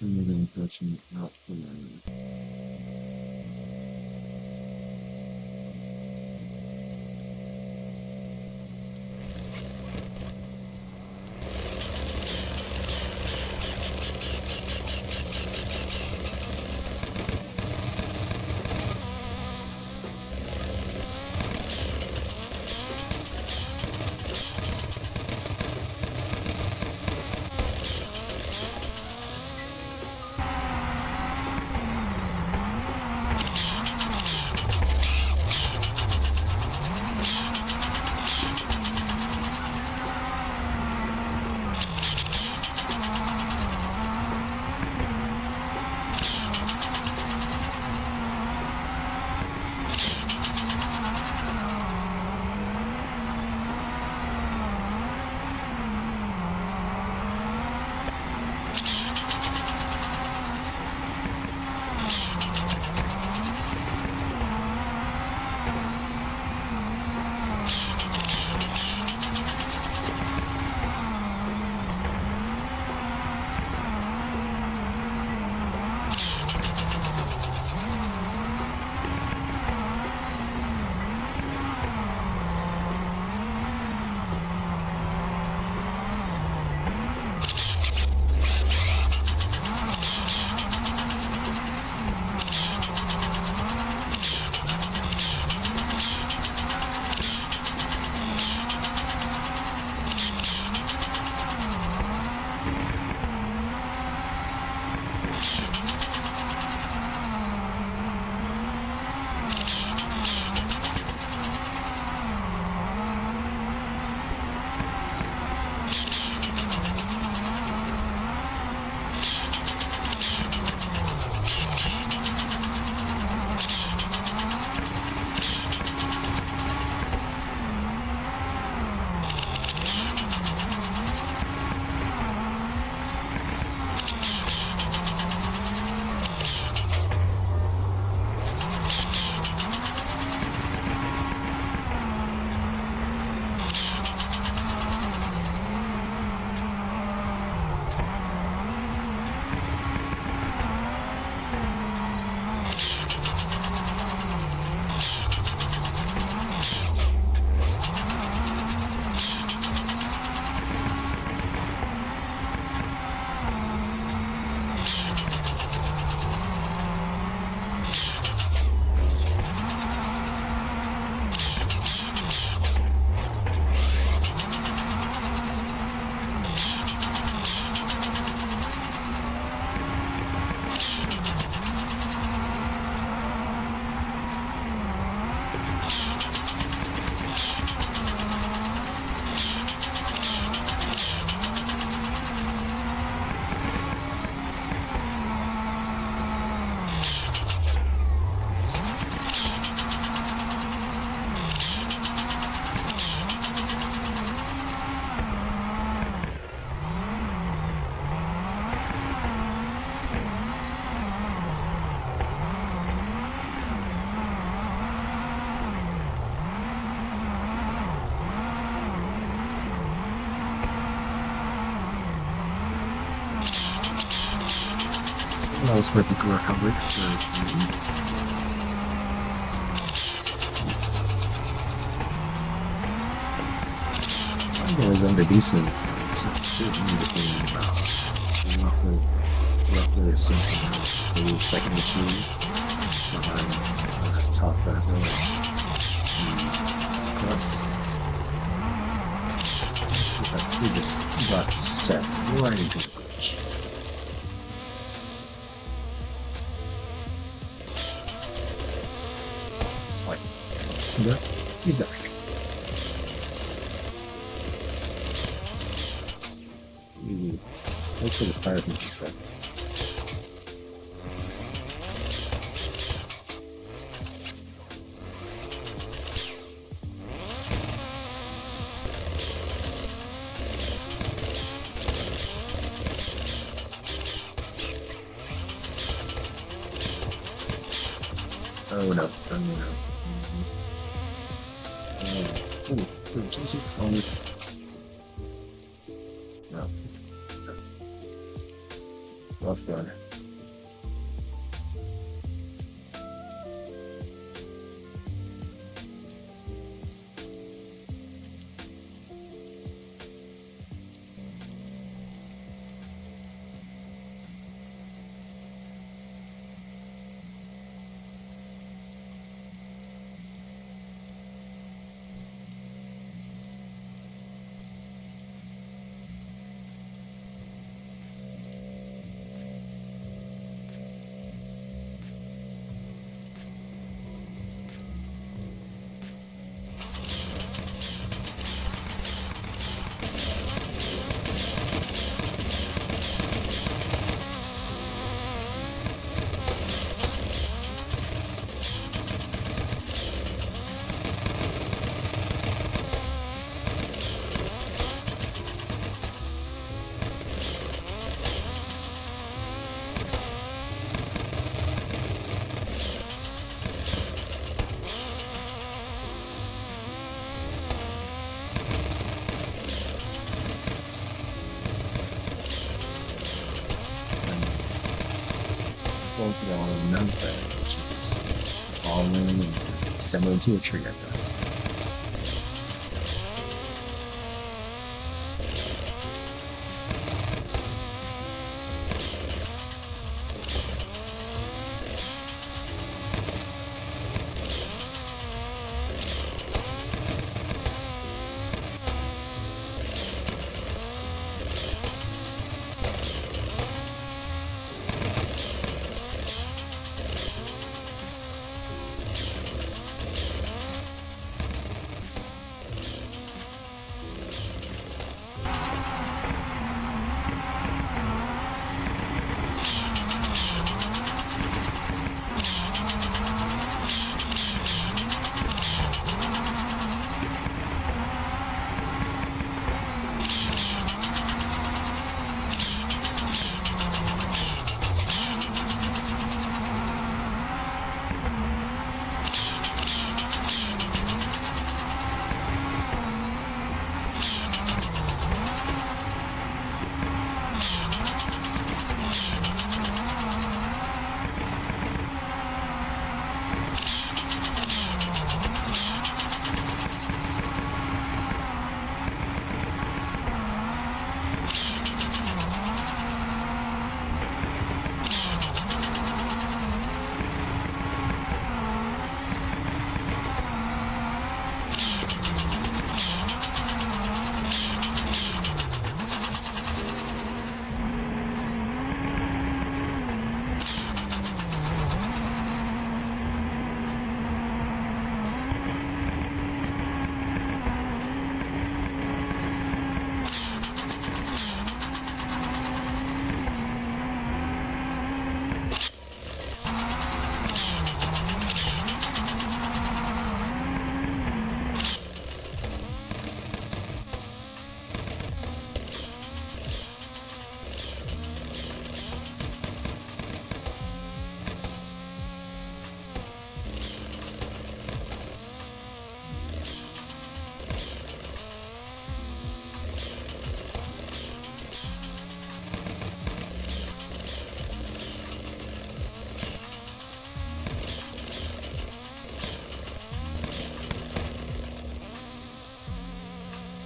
Moving question not that was perfect recovery for I've only done the decent certainly between about roughly a second the second or two behind top back row plus it's actually just got set right into the bridge. It's like he's back. Looks like it's fired from the truck. Oh no, oh no. Oh, Jesus. Oh, no. of the both wall and none of that, which is falling and similar to a tree, I guess.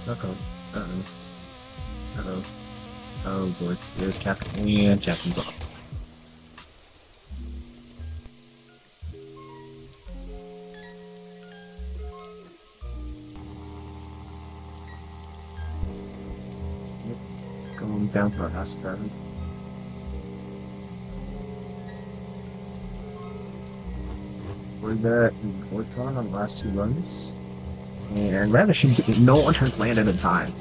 Uh-oh. Uh-oh. Uh-oh. Oh boy. There's Captain. And Captain's off. Going down for our last round. We're there in fourth run on the last two runs. And Ravishing, no one has landed in time.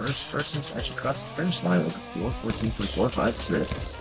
first person to actually cross the finish line with a 4:14.456.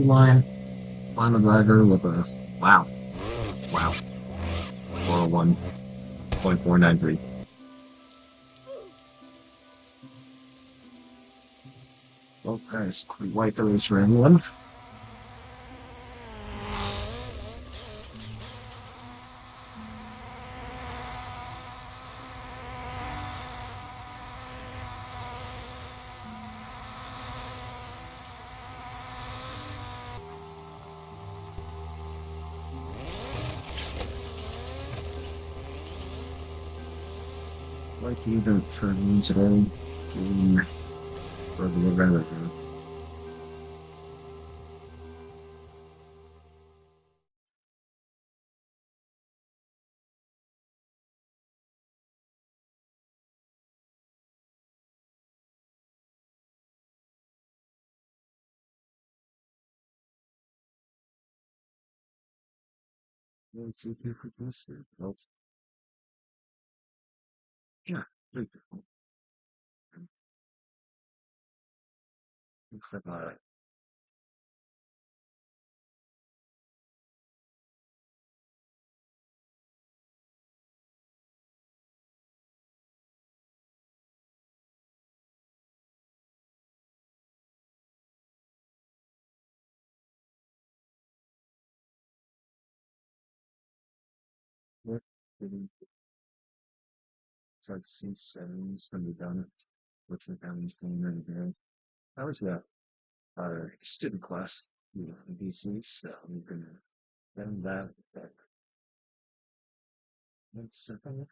Line linebacker with a wow 401.493. Okay, so we wipe the race for everyone. like even for me today, um, for the event, it's a different question. Well, yeah, thank you. Except, what, it's like C7's gonna be done. Looks like that one's going really good. I was got our student class, in DC, so I'm gonna end that next second.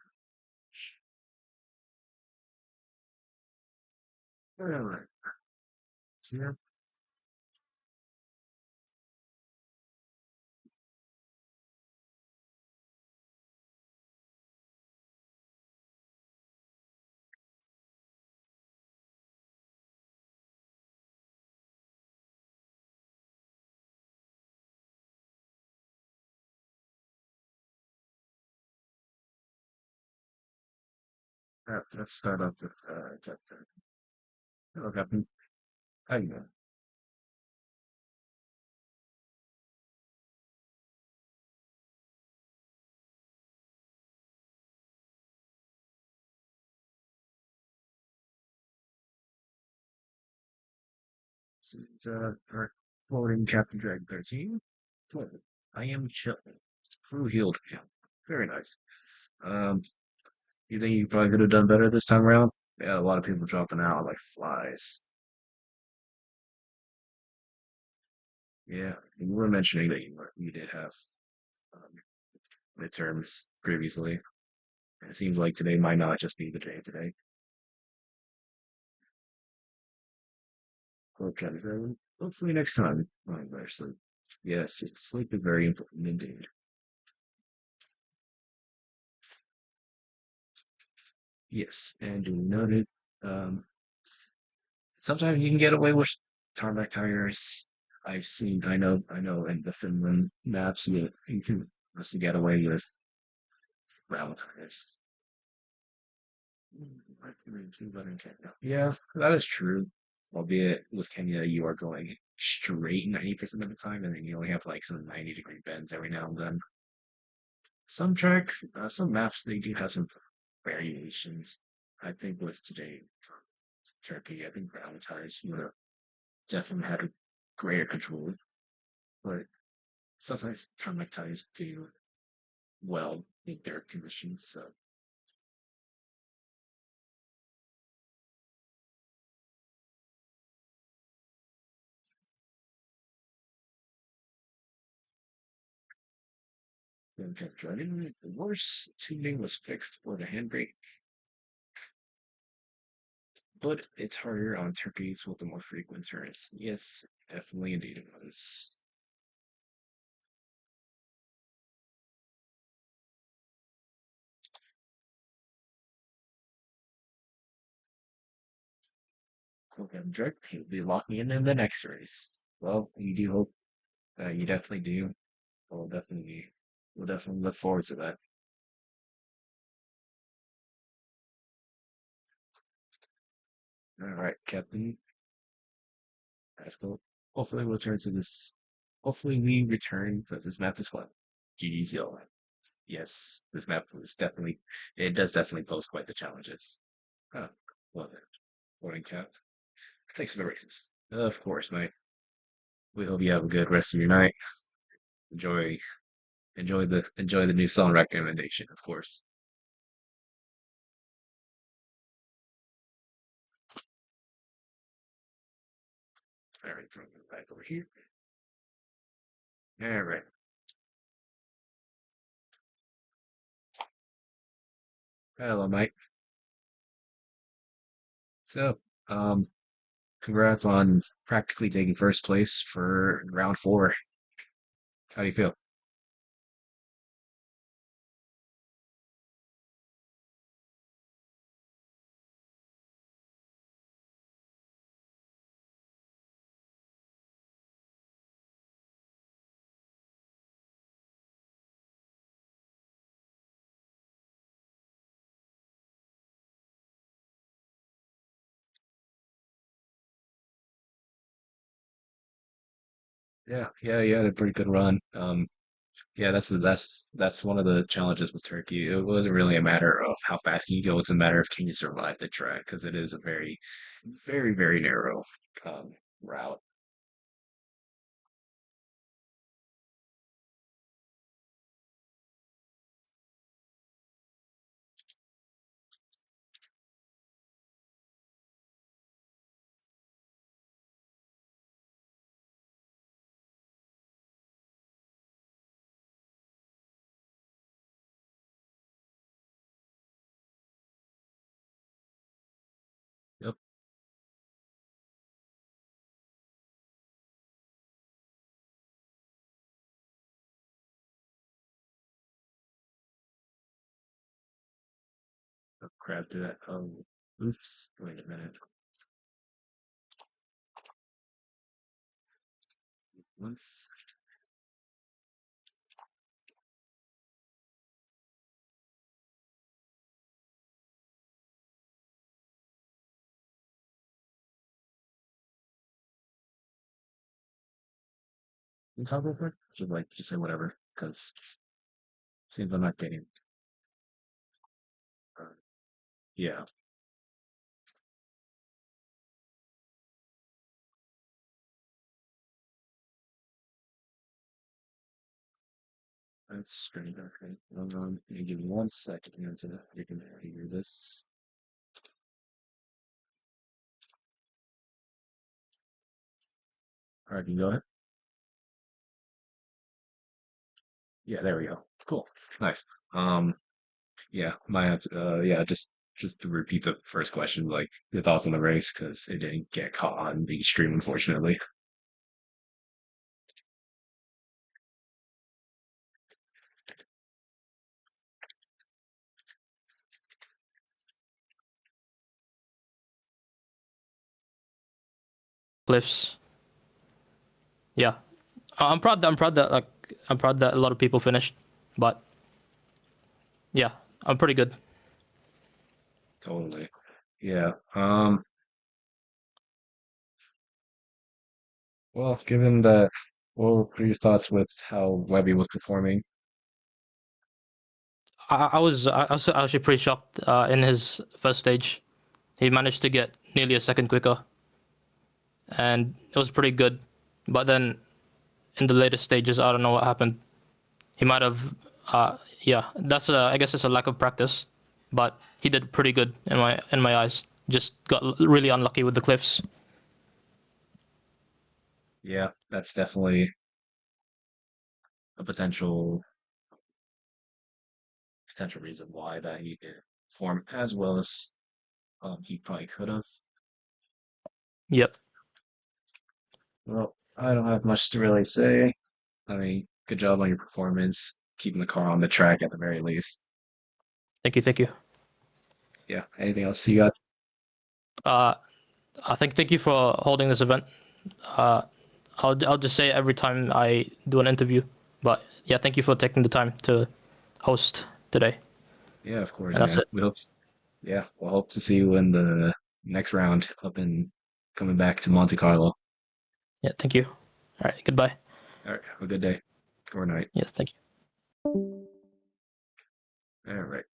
All right, so yeah, let's start off with chapter. Hello, Captain. How you doing? This is our floating chapter drag 13. Floating. I am chill. Crew healed. Yeah, very nice. Um, you think you probably could have done better this time around? Yeah, a lot of people dropping out like flies. Yeah, you were mentioning that you did have um, midterms previously. It seems like today might not just be the day today. Okay, then hopefully next time. Actually, yes, sleep is very important indeed. Yes, and you noted. Um, Sometimes you can get away with tarmac tires. I know, in the Finland maps, you can mostly get away with gravel tires. Yeah, that is true. Albeit with Kenya, you are going straight 90% of the time, and then you only have like some 90-degree bends every now and then. Some tracks, some maps, they do have some variations. I think with today, Turkey, I think ground tires, definitely had a greater control, but sometimes tarmac tires do well in their conditions. So then kept running. The worst tuning was fixed for the handbrake, but it's harder on turkeys with the more frequent turns. Yes, definitely indeed it was. Okay, Drake, he'll be locking in the next race. Well, you do hope you definitely do. We'll definitely look forward to that. All right, Captain. Let's go. Hopefully we'll return to this. Hopefully we return to this map is fun. GG's yellow. Yes, this map is definitely, it does definitely pose quite the challenges. Huh. Well then, morning cap. Thanks for the races. Of course, mate. We hope you have a good rest of your night. Enjoy, enjoy the new song recommendation, of course. All right, bring it back over here. All right. Hello, mate. So, um, congrats on practically taking first place for round four. How do you feel? Yeah, you had a pretty good run. Yeah, that's one of the challenges with Turkey. It wasn't really a matter of how fast can you go; it's a matter of can you survive the track because it is a very, very, very narrow um, route. Yep, oh, crap, did that? Oops, wait a minute. Once can you talk real quick? Just say whatever because seems I'm not getting. Uh, yeah, that's strange. Okay, can you give me 1 second here to you can hear this. All right, can you go ahead? Yeah, there we go. Cool, nice. Um, yeah, my answer, yeah, just to repeat the first question, like your thoughts on the race because it didn't get caught on the stream, unfortunately. Cliffs. Yeah, I'm proud. I'm proud that I'm proud that a lot of people finished, but yeah, I'm pretty good. Totally. Yeah. Well, given that, what were your thoughts with how Webby was performing? I was actually pretty shocked in his first stage. He managed to get nearly a second quicker, and it was pretty good. But then in the later stages, I don't know what happened. He might have, yeah. That's I guess it's a lack of practice, but he did pretty good in my eyes. Just got really unlucky with the cliffs. Yeah, that's definitely a potential reason why that he didn't perform as well as he probably could have. Yep. Well, I don't have much to really say. I mean, good job on your performance, keeping the car on the track at the very least. Thank you. Thank you. Yeah. Anything else you got? Uh, I think thank you for holding this event. Uh, I'll just say it every time I do an interview. But yeah, thank you for taking the time to host today. Yeah, of course, And that's man. it. Yeah, we'll hope to see you in the next round up in coming back to Monte Carlo. Yeah, thank you. All right, goodbye. All right, have a good day or night. Yes, thank you. All right,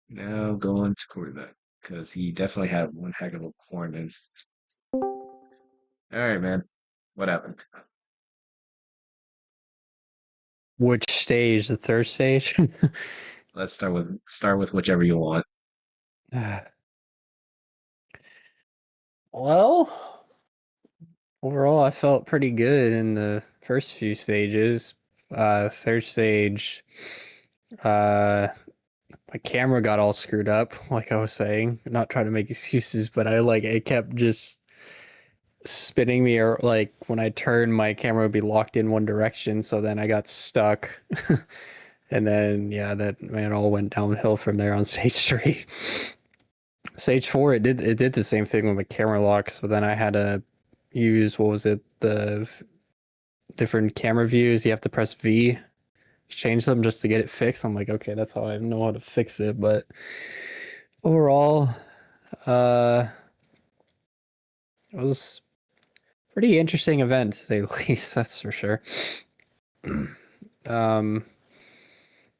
now going to quarterback because he definitely had one heck of a performance. All right, man. What happened? Which stage? The third stage? Let's start with whichever you want. Well, overall, I felt pretty good in the first few stages. Third stage, uh, my camera got all screwed up, like I was saying. I'm not trying to make excuses, but it kept just spinning me, or like when I turned, my camera would be locked in one direction, so then I got stuck. And then yeah, that man all went downhill from there on stage 3. Stage 4, it did the same thing with my camera lock, so then I had to use, what was it, the different camera views. You have to press V, change them just to get it fixed. I'm like, okay, that's how I know how to fix it. But overall, uh, it was a pretty interesting event, to say the least. That's for sure. um,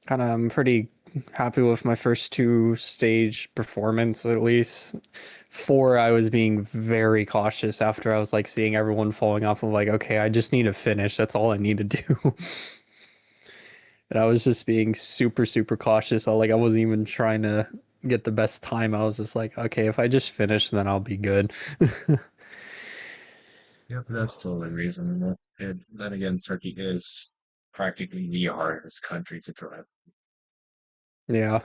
I'm pretty happy with my first 2 stage performance, at least. 4, I was being very cautious after I was like seeing everyone falling off. Of like, okay, I just need to finish. That's all I need to do. And I was just being super, super cautious. I wasn't even trying to get the best time. I was just like, okay, if I just finish, then I'll be good. Yep, that's totally reasonable. And then again, Turkey is practically the hardest country to drive. Yeah.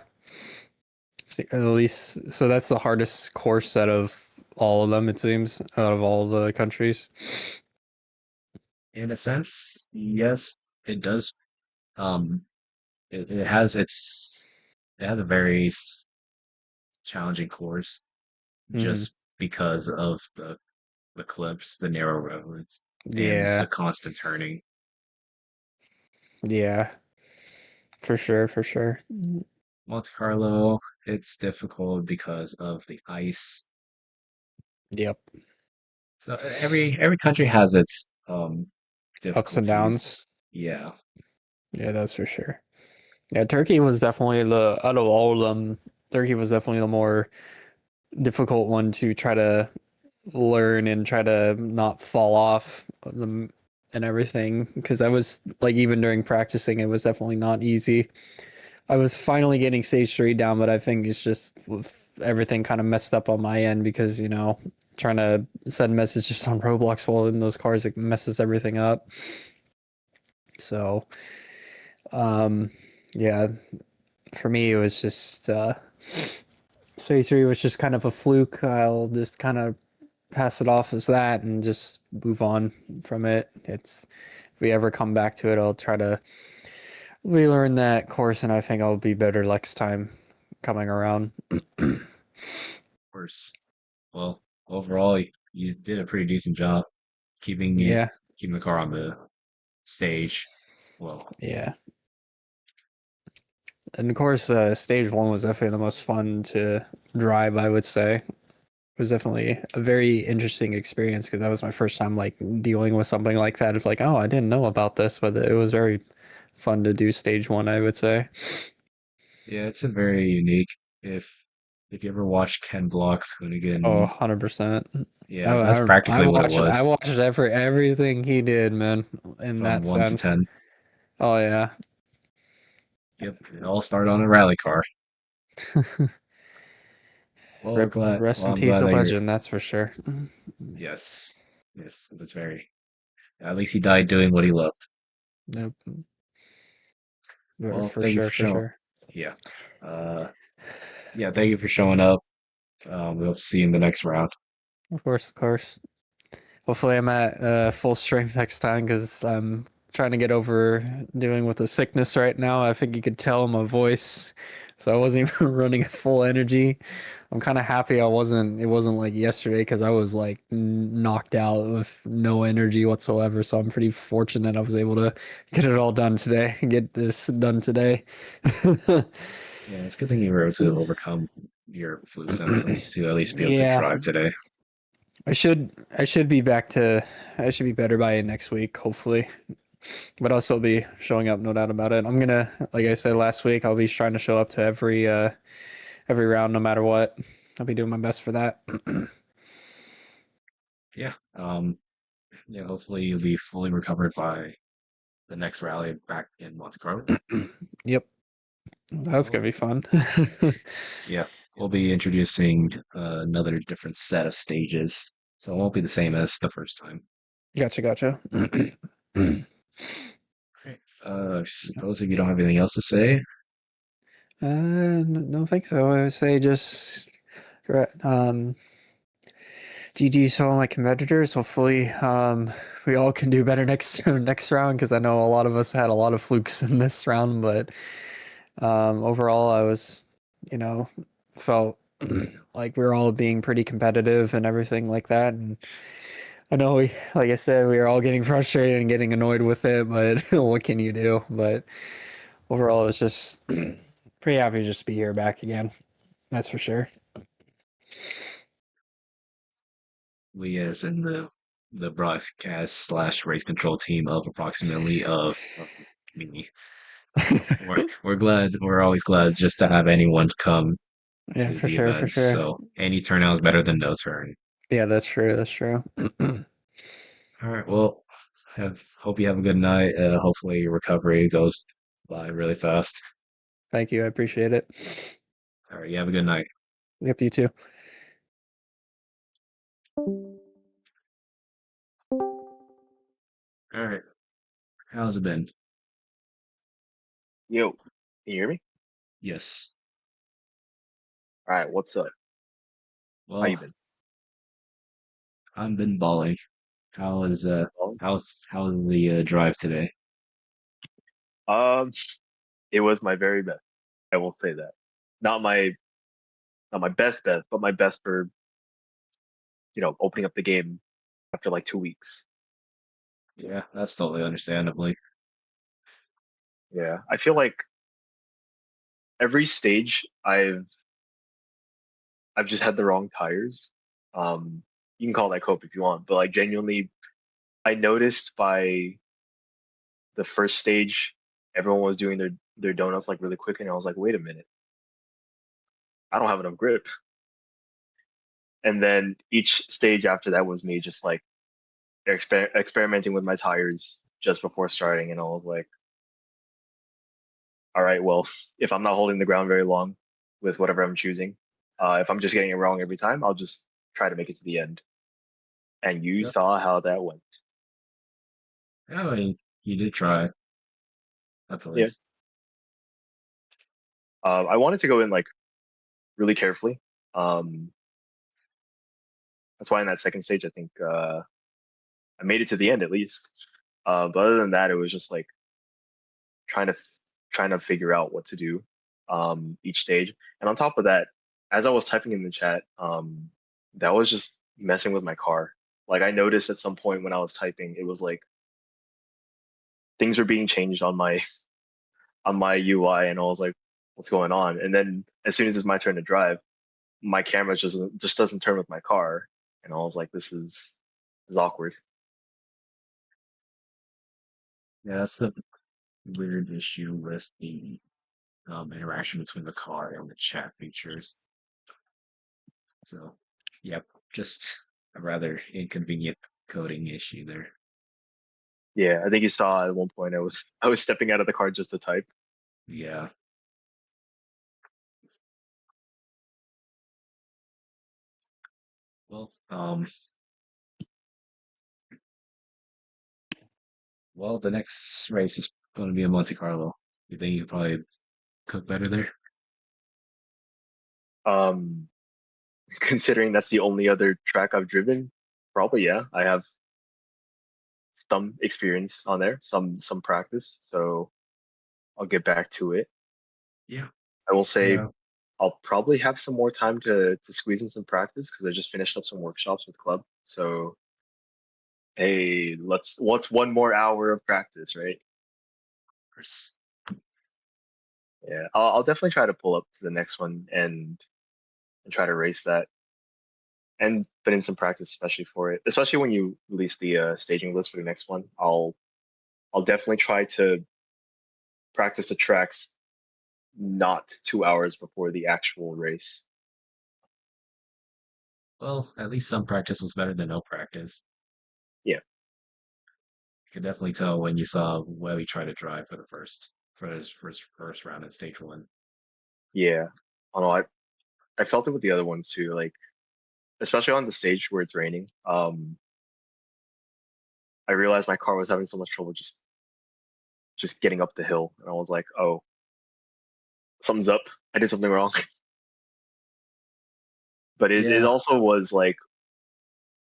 At least, so that's the hardest course out of all of them, it seems, out of all the countries. In a sense, yes, it does. Um, it has it has a very challenging course Hmm. just because of the clips, the narrow roads, and the Yeah. constant turning. Yeah. For sure, for sure. Monte Carlo, it's difficult because of the ice. Yep. So every country has its Ups and difficulties. downs. Yeah. Yeah, that's for sure. Yeah, Turkey was definitely out of all of them, Turkey was definitely the more difficult one to try to learn and try to not fall off them and everything. Because I was like, even during practicing, it was definitely not easy. I was finally getting stage 3 down, but I think it's just with everything kind of messed up on my end because, trying to send messages on Roblox while in those cars, it messes everything up. So, um, yeah, for me, it was just stage 3 was just kind of a fluke. I'll just kind of pass it off as that and just move on from it. If we ever come back to it, I'll try to relearn that course, and I think I'll be better next time coming around. Of course. Well, overall, you did a pretty decent job keeping it Yeah, keeping the car on the stage. Well, yeah. And of course, stage 1 was definitely the most fun to drive, I would say. It was definitely a very interesting experience because that was my first time like dealing with something like that. It's like, oh, I didn't know about this, but it was very fun to do stage 1, I would say. yeah, it's a very unique. If you ever watched Ken Block's Oh, Hoonigan, 100%. I, yeah, that's I practically what it watched I was watched everything he did, man, in from that 1 to 10. sense. Oh yeah. Yep, it all started on a rally car. Well, Rest in I'm peace, glad a that you're. legend, that's for sure. Yes, yes, that's very. At least he died doing what he loved. Nope. Well, For thank you sure, for for showing. sure. Yeah, yeah, thank you for showing up. We hope to see you in the next round. Of course, of course. Hopefully, I'm at full strength next time because I'm trying to get over dealing with a sickness right now. I think you could tell in my voice, so I wasn't even running at full energy. I'm kind of happy I wasn't. It wasn't like yesterday because I was like knocked out with no energy whatsoever. So I'm pretty fortunate I was able to get it all done today. Get this done today. Yeah, it's a good thing you were able to overcome your flu symptoms to at least be able to Yeah, drive today. I should be back to I should be better by next week, hopefully. But I'll still be showing up, no doubt about it. I'm gonna, like I said last week, I'll be trying to show up to every round, no matter what. I'll be doing my best for that. Yeah. Yeah, hopefully you'll be fully recovered by the next rally back in Monte Carlo. Yep, that's Well, gonna be fun. yeah, we'll be introducing another different set of stages, so it won't be the same as the first time. Gotcha, gotcha. Right. I suppose if you don't have anything else to say, No, think so. I would say just GG to all my competitors. Hopefully, we all can do better next next round because I know a lot of us had a lot of flukes in this round, but overall, I was, you know, felt like we were all being pretty competitive and everything like that. And I know we, like I said, we were all getting frustrated and getting annoyed with it, but what can you do? But overall, it was just pretty happy to just be here back again. That's for sure. We as in the broadcast slash race control team of approximately of me. We're glad. We're always glad just to have anyone come Yeah, to for the sure, for events. sure. So any turnout is better than no turn. Yeah, that's true. That's true. All right. Well, hope you have a good night. Hopefully your recovery goes by really fast. Thank you. I appreciate it. All right. You have a good night. Yep, you too. All right. How's it been? Yo, can you hear me? Yes. All right, what's up? How you Well, been? I've been balling. How is Well, how's the drive today? um, it was my very best. I will say that. Not my not my best, but my best for, opening up the game after like 2 weeks. Yeah, that's totally understandably. Yeah, I feel like every stage I've just had the wrong tires. You can call that cope if you want, but like genuinely, I noticed by the first stage, everyone was doing their donuts like really quick, and I was like, wait a minute, I don't have enough grip. And then each stage after that was me just like experimenting with my tires just before starting, and I was like, all right, well, if I'm not holding the ground very long with whatever I'm choosing, if I'm just getting it wrong every time, I'll just try to make it to the end. And you Yep. saw how that went. Yeah, I mean, you did try at the Yeah. least. I wanted to go in like really carefully. Um, that's why in that second stage, I think I made it to the end at least. But other than that, it was just like trying to trying to figure out what to do each stage. And on top of that, as I was typing in the chat, that was just messing with my car. Like I noticed at some point when I was typing, it was like things were being changed on my UI, and I was like, "What's going on?" And then as soon as it's my turn to drive, my camera just doesn't turn with my car, and I was like, "This is awkward." Yeah, that's the weird issue with the interaction between the car and the chat features. So, yep, just a rather inconvenient coding issue there. Yeah, I think you saw at one point I was stepping out of the car just to type. Yeah. Well, the next race is going to be in Monte Carlo. You think you could probably cook better there? Um, Considering that's the only other track I've driven, probably yeah. I have some experience on there, some practice, so I'll get back to it. Yeah. I will say Yeah. I'll probably have some more time to squeeze in some practice because I just finished up some workshops with club. So hey, what's one more hour of practice, right? Of course. Yeah, I'll definitely try to pull up to the next one and try to race that and put in some practice, especially for it. Especially when you release the staging list for the next one, I'll definitely try to practice the tracks not 2 hours before the actual race. Well, at least some practice was better than no practice. Yeah, You could definitely tell when you saw Welly try to drive for his first round at stage one. yeah. I don't know. I felt it with the other ones too. Like especially on the stage where it's raining. I realized my car was having so much trouble just getting up the hill, and I was like, oh, something's up. I did something wrong. But it Yeah, also was like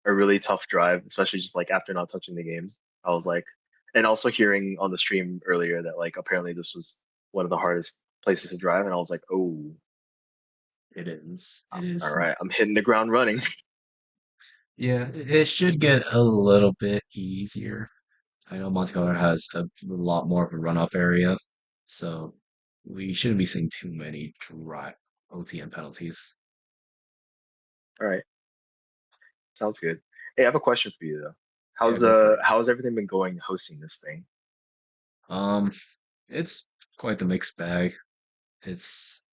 a really tough drive, especially just like after not touching the game. I was like, and also hearing on the stream earlier that like apparently this was one of the hardest places to drive, and I was like, oh, it is. It all is. right, I'm hitting the ground running. Yeah, it should get a little bit easier. I know Monte Carlo has a lot more of a runoff area, so we shouldn't be seeing too many dry OTM penalties. All right, sounds good. Hey, I have a question for you though. Yeah, go for it. How's everything been going hosting this thing? Um, it's quite the mixed bag. It's,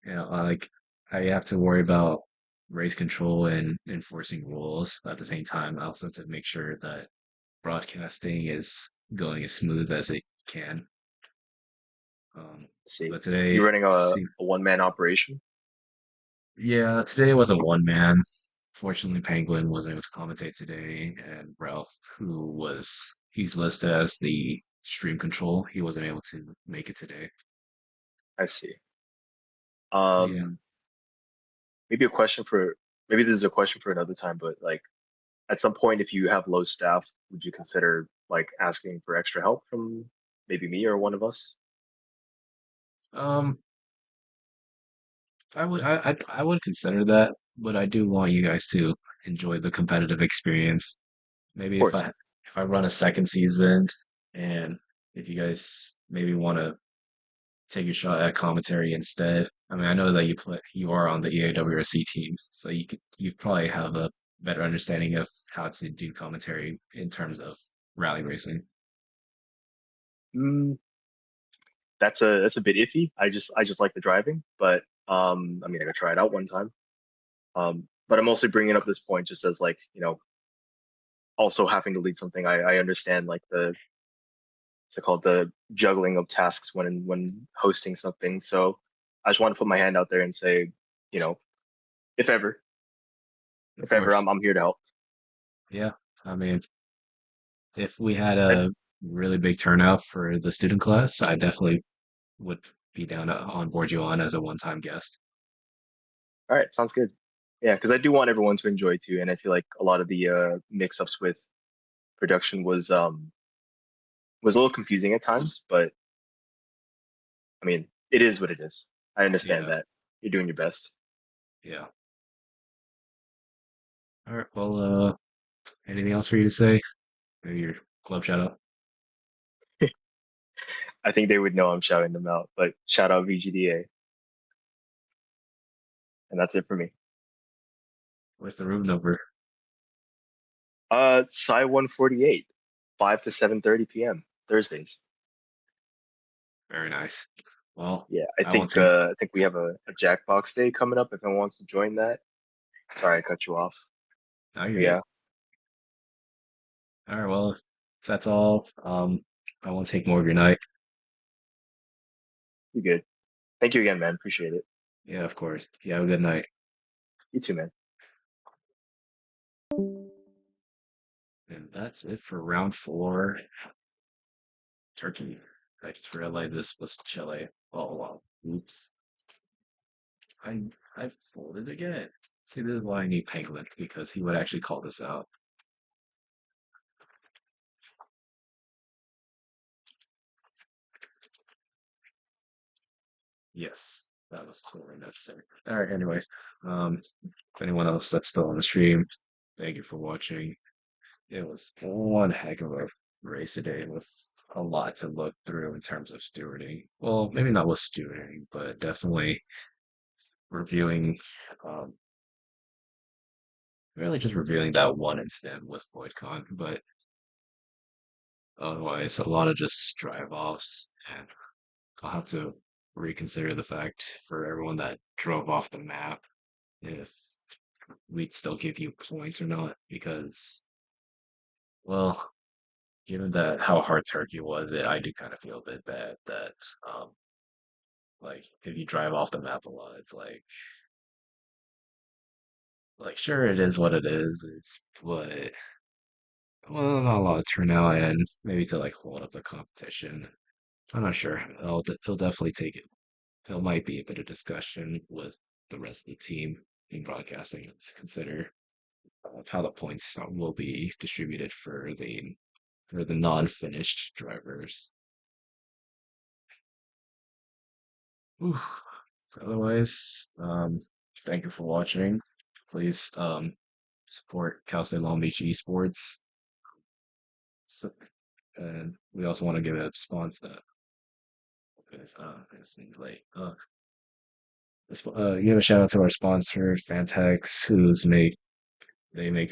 like I have to worry about race control and enforcing rules. At the same time, I also have to make sure that broadcasting is going as smooth as it can. Let's see, But today, you're running a one man operation. yeah, today was a one man. Fortunately, Penguin wasn't able to commentate today, and Ralph, he's listed as the stream control, he wasn't able to make it today. I see. So yeah. Um, maybe a question for maybe this is a question for another time, but like at some point, if you have low staff, would you consider like asking for extra help from maybe me or one of us? Um, I would consider that, but I do want you guys to enjoy the competitive experience. Of Maybe course. if I run a second season, and if you guys maybe want to take a shot at commentary instead. I mean, I know that you are on the URRC team, so you probably have a better understanding of how to do commentary in terms of rally racing. Mm, that's a bit iffy. I just like the driving, but I mean I could try it out one time. But I'm mostly bringing up this point just as like also having to lead something. I understand like the what's it called, the juggling of tasks when hosting something. So I just want to put my hand out there and say, you know, if ever, Of if ever, course, I'm here to help. yeah. I mean, if we had And a really big turnout for the student class, I definitely would be down to onboard you on as a one-time guest. all right, sounds good. Yeah, because I do want everyone to enjoy too, and I feel like a lot of the mix-ups with production was a little confusing at times, but I mean, it is what it is. I understand Yeah, that you're doing your best. yeah. All right. Well, anything else for you to say? Maybe your club shout out. I think they would know I'm shouting them out, but shout out VGDA, and that's it for me. What's the room number? Psi 148, 5 to 7:30 p.m. Thursdays. Very nice. Well, Yeah, I won't take. I think we have a Jackbox Day coming up. If anyone wants to join that, sorry I cut you off. Now you're Yeah, good. All right. Well, if that's all, I won't take more of your night. you good. Thank you again, man. Appreciate it. Yeah, of course. You have a good night. You too, man. And that's it for round four. Turkey. I just realized this was Chile all along. Oops. I I folded again. See, this is why I need Penguin, because he would actually call this out. Yes, that was totally necessary. All right, anyways, if anyone else that's still on the stream, thank you for watching. It was one heck of a race today with a lot to look through in terms of stewarding. Well, maybe not with stewarding, but definitely reviewing, um, really just reviewing that one incident with VoidCon, but otherwise a lot of just drive offs, and I'll have to reconsider the fact for everyone that drove off the map if we'd still give you points or not, because, well, given that how hard Turkey was, I do kind of feel a bit bad that, um, like, if you drive off the map a lot, it's like sure it is what it is, but well, not a lot of turnout and maybe to like hold up the competition. I'm not sure. He'll definitely take it. there might be a bit of discussion with the rest of the team in broadcasting to consider how the points will be distributed for the non-finished drivers. Ooh. Otherwise, thank you for watching. Please support Cal State Long Beach Esports. So, and we also want to give a sponsor. It's late. Give a shout out to our sponsor, Fantex, they make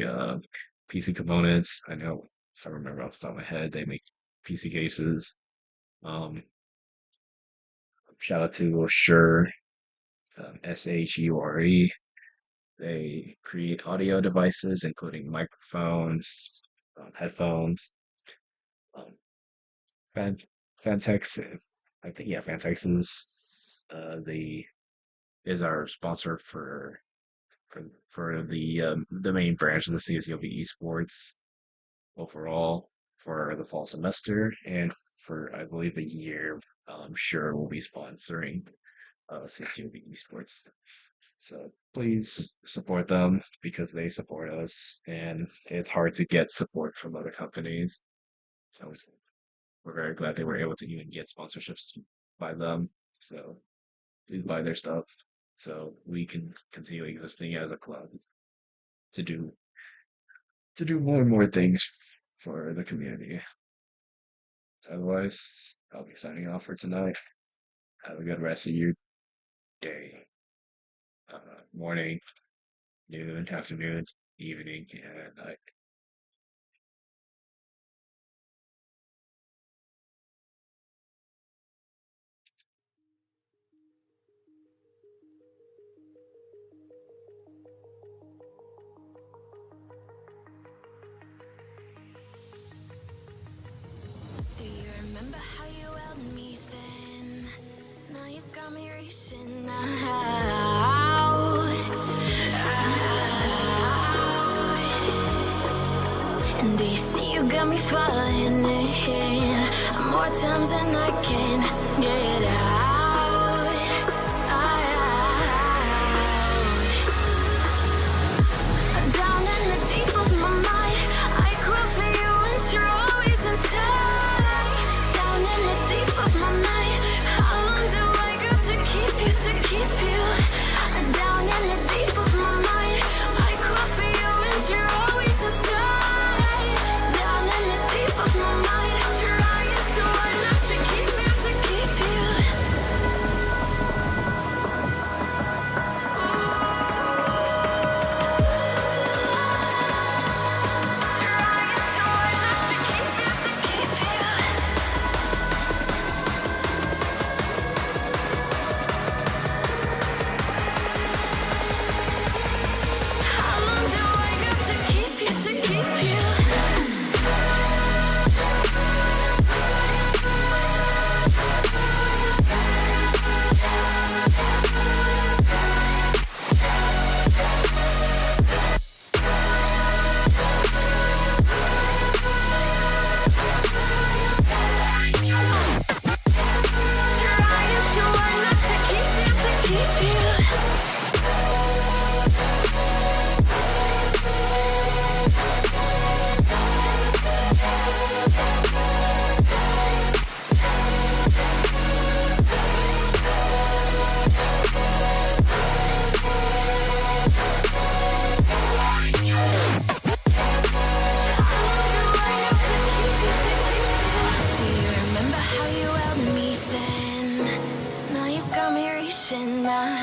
PC components. I know if I remember off the top of my head, they make PC cases. Shout out to Shure, SHURE. They create audio devices, including microphones, headphones. Fantex, I think Fantex is our sponsor for the main branch of the CSULB esports overall for the fall semester, and for I believe the year. Sure will be sponsoring CSULB esports. So please support them because they support us, and it's hard to get support from other companies. So we're very glad they were able to even get sponsorships by them. So please buy their stuff so we can continue existing as a club to do more and more things for the community. Otherwise, I'll be signing off for tonight. Have a good rest of your day, morning, noon, afternoon, evening, and night. Do you remember how you held me then? Now you got me reaching out. And do you see you got me falling in more times than I can get out? Down in the deep of my mind, I call for you and you're always inside. Down in the deep of my mind, how long do I got to keep you, to keep you? Down in the deep of my mind, I call for you and you're always inside. Down in the deep of my mind, trying so hard not to keep you, to keep you. How long do I got to keep you, to keep you? Trying so hard not to keep you, to keep you. Do you remember how you held me then? Now you got me reaching yeah.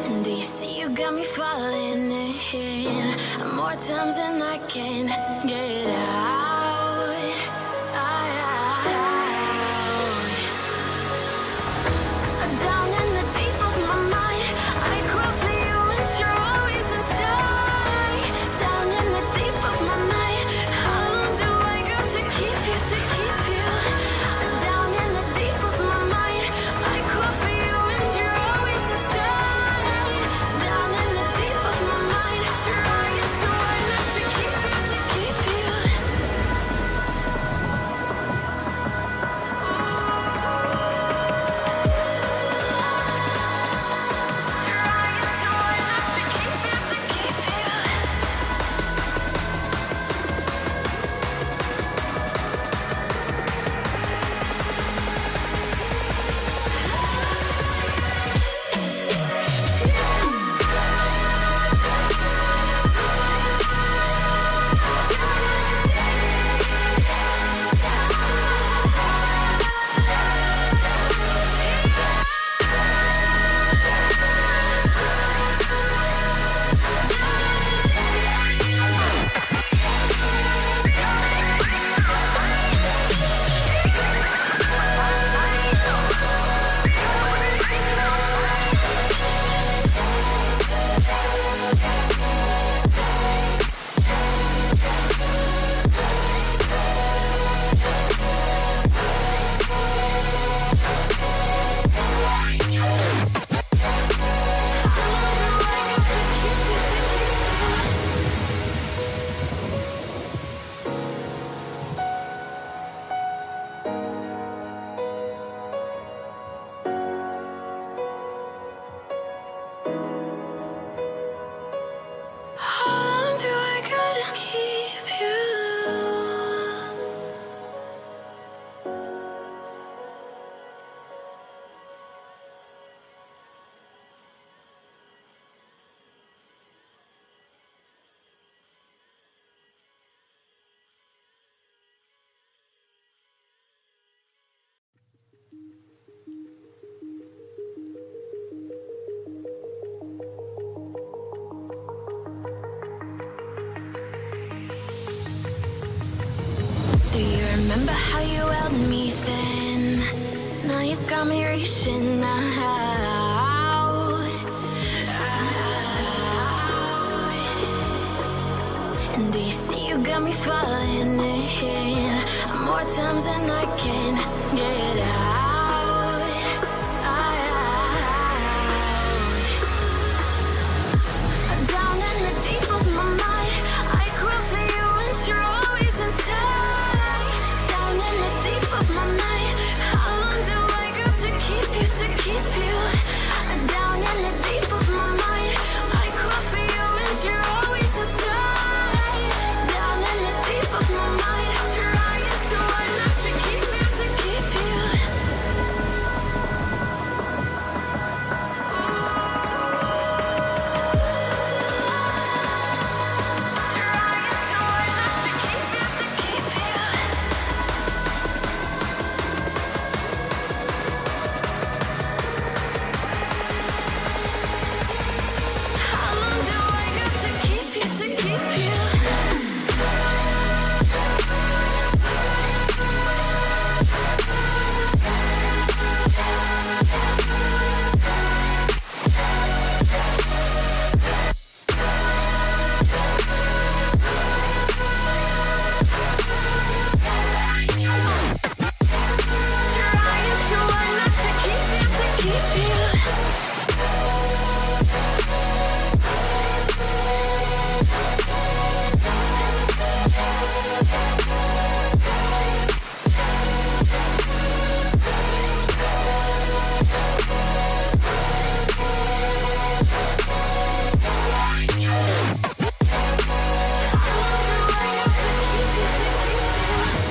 And do you see you got me falling in more times than I can get out? Down in the deep of my mind, I call for you and you're always inside. Down in the deep of my mind, how long do I got to keep you, to keep you? Down in the deep of my mind, I call for you and you're always inside. Down in the deep of my mind, trying so hard not to keep you, to keep you. got me reaching out. And do you see you got me falling in more times than I can get out. Down in the deep of my mind, I crawl for you and you're always inside. Down in the deep of my mind, how long do I got to keep you, to keep you? Down in the deep of my mind, I crawl for you and you're always inside. Down in the deep of my mind, trying so hard not to keep you, to keep you. How long do I got to keep you, to keep you? Trying so hard not to keep you, to keep you.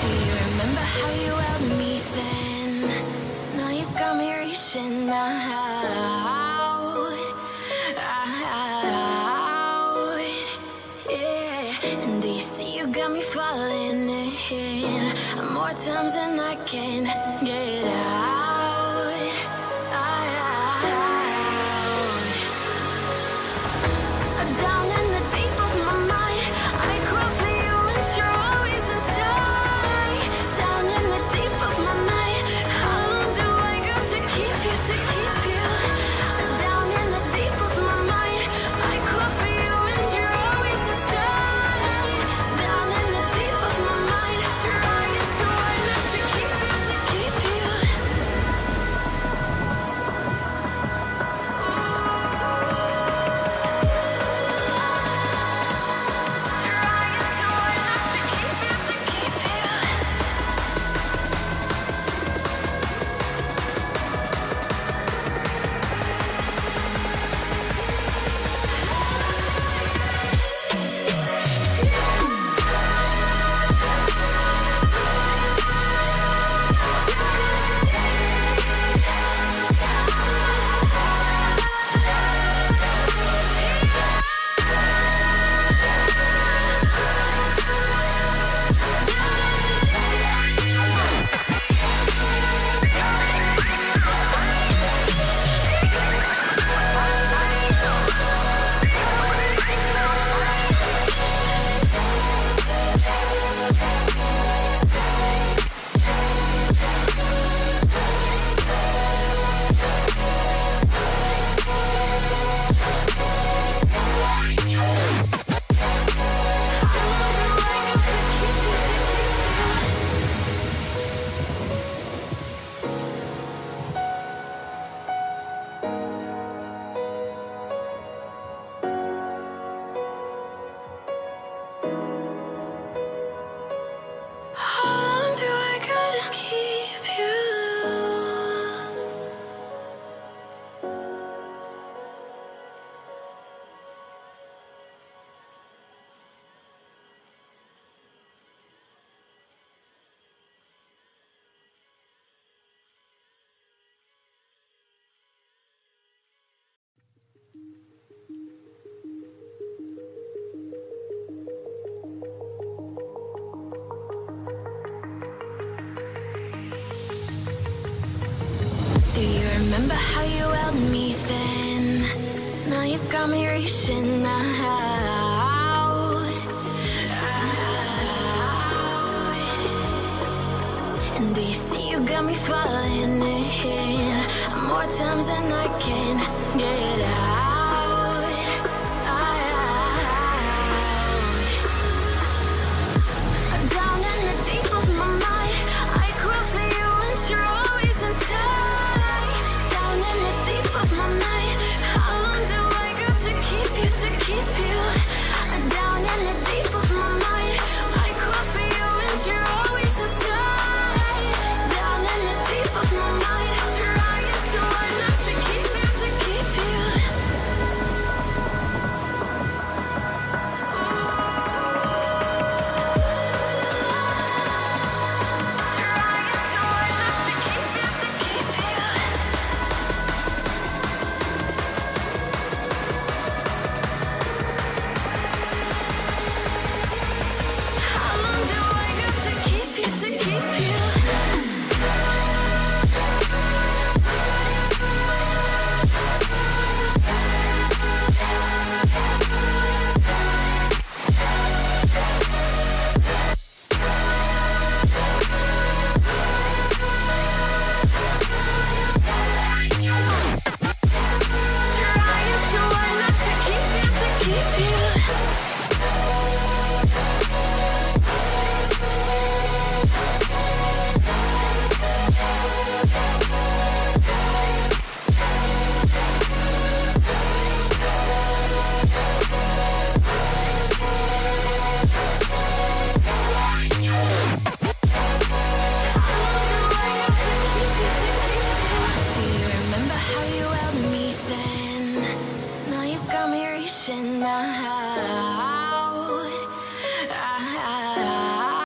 Do you remember how you held me then? Now you got me reaching out. Yeah. And do you see you got me falling in more times than I can get out. Down in the deep of my mind, I crawl for you and you're always inside. Down in the deep of my mind, how long do I got to keep you, to keep you? Down in the deep of my mind, I crawl for you and you're always inside. Down in the deep of my mind, trying so hard not to keep you, to keep you. How long do I gotta keep you? Do you remember how you held me then? Now you got me reaching out. And do you see you got got me falling in more times than I can get out.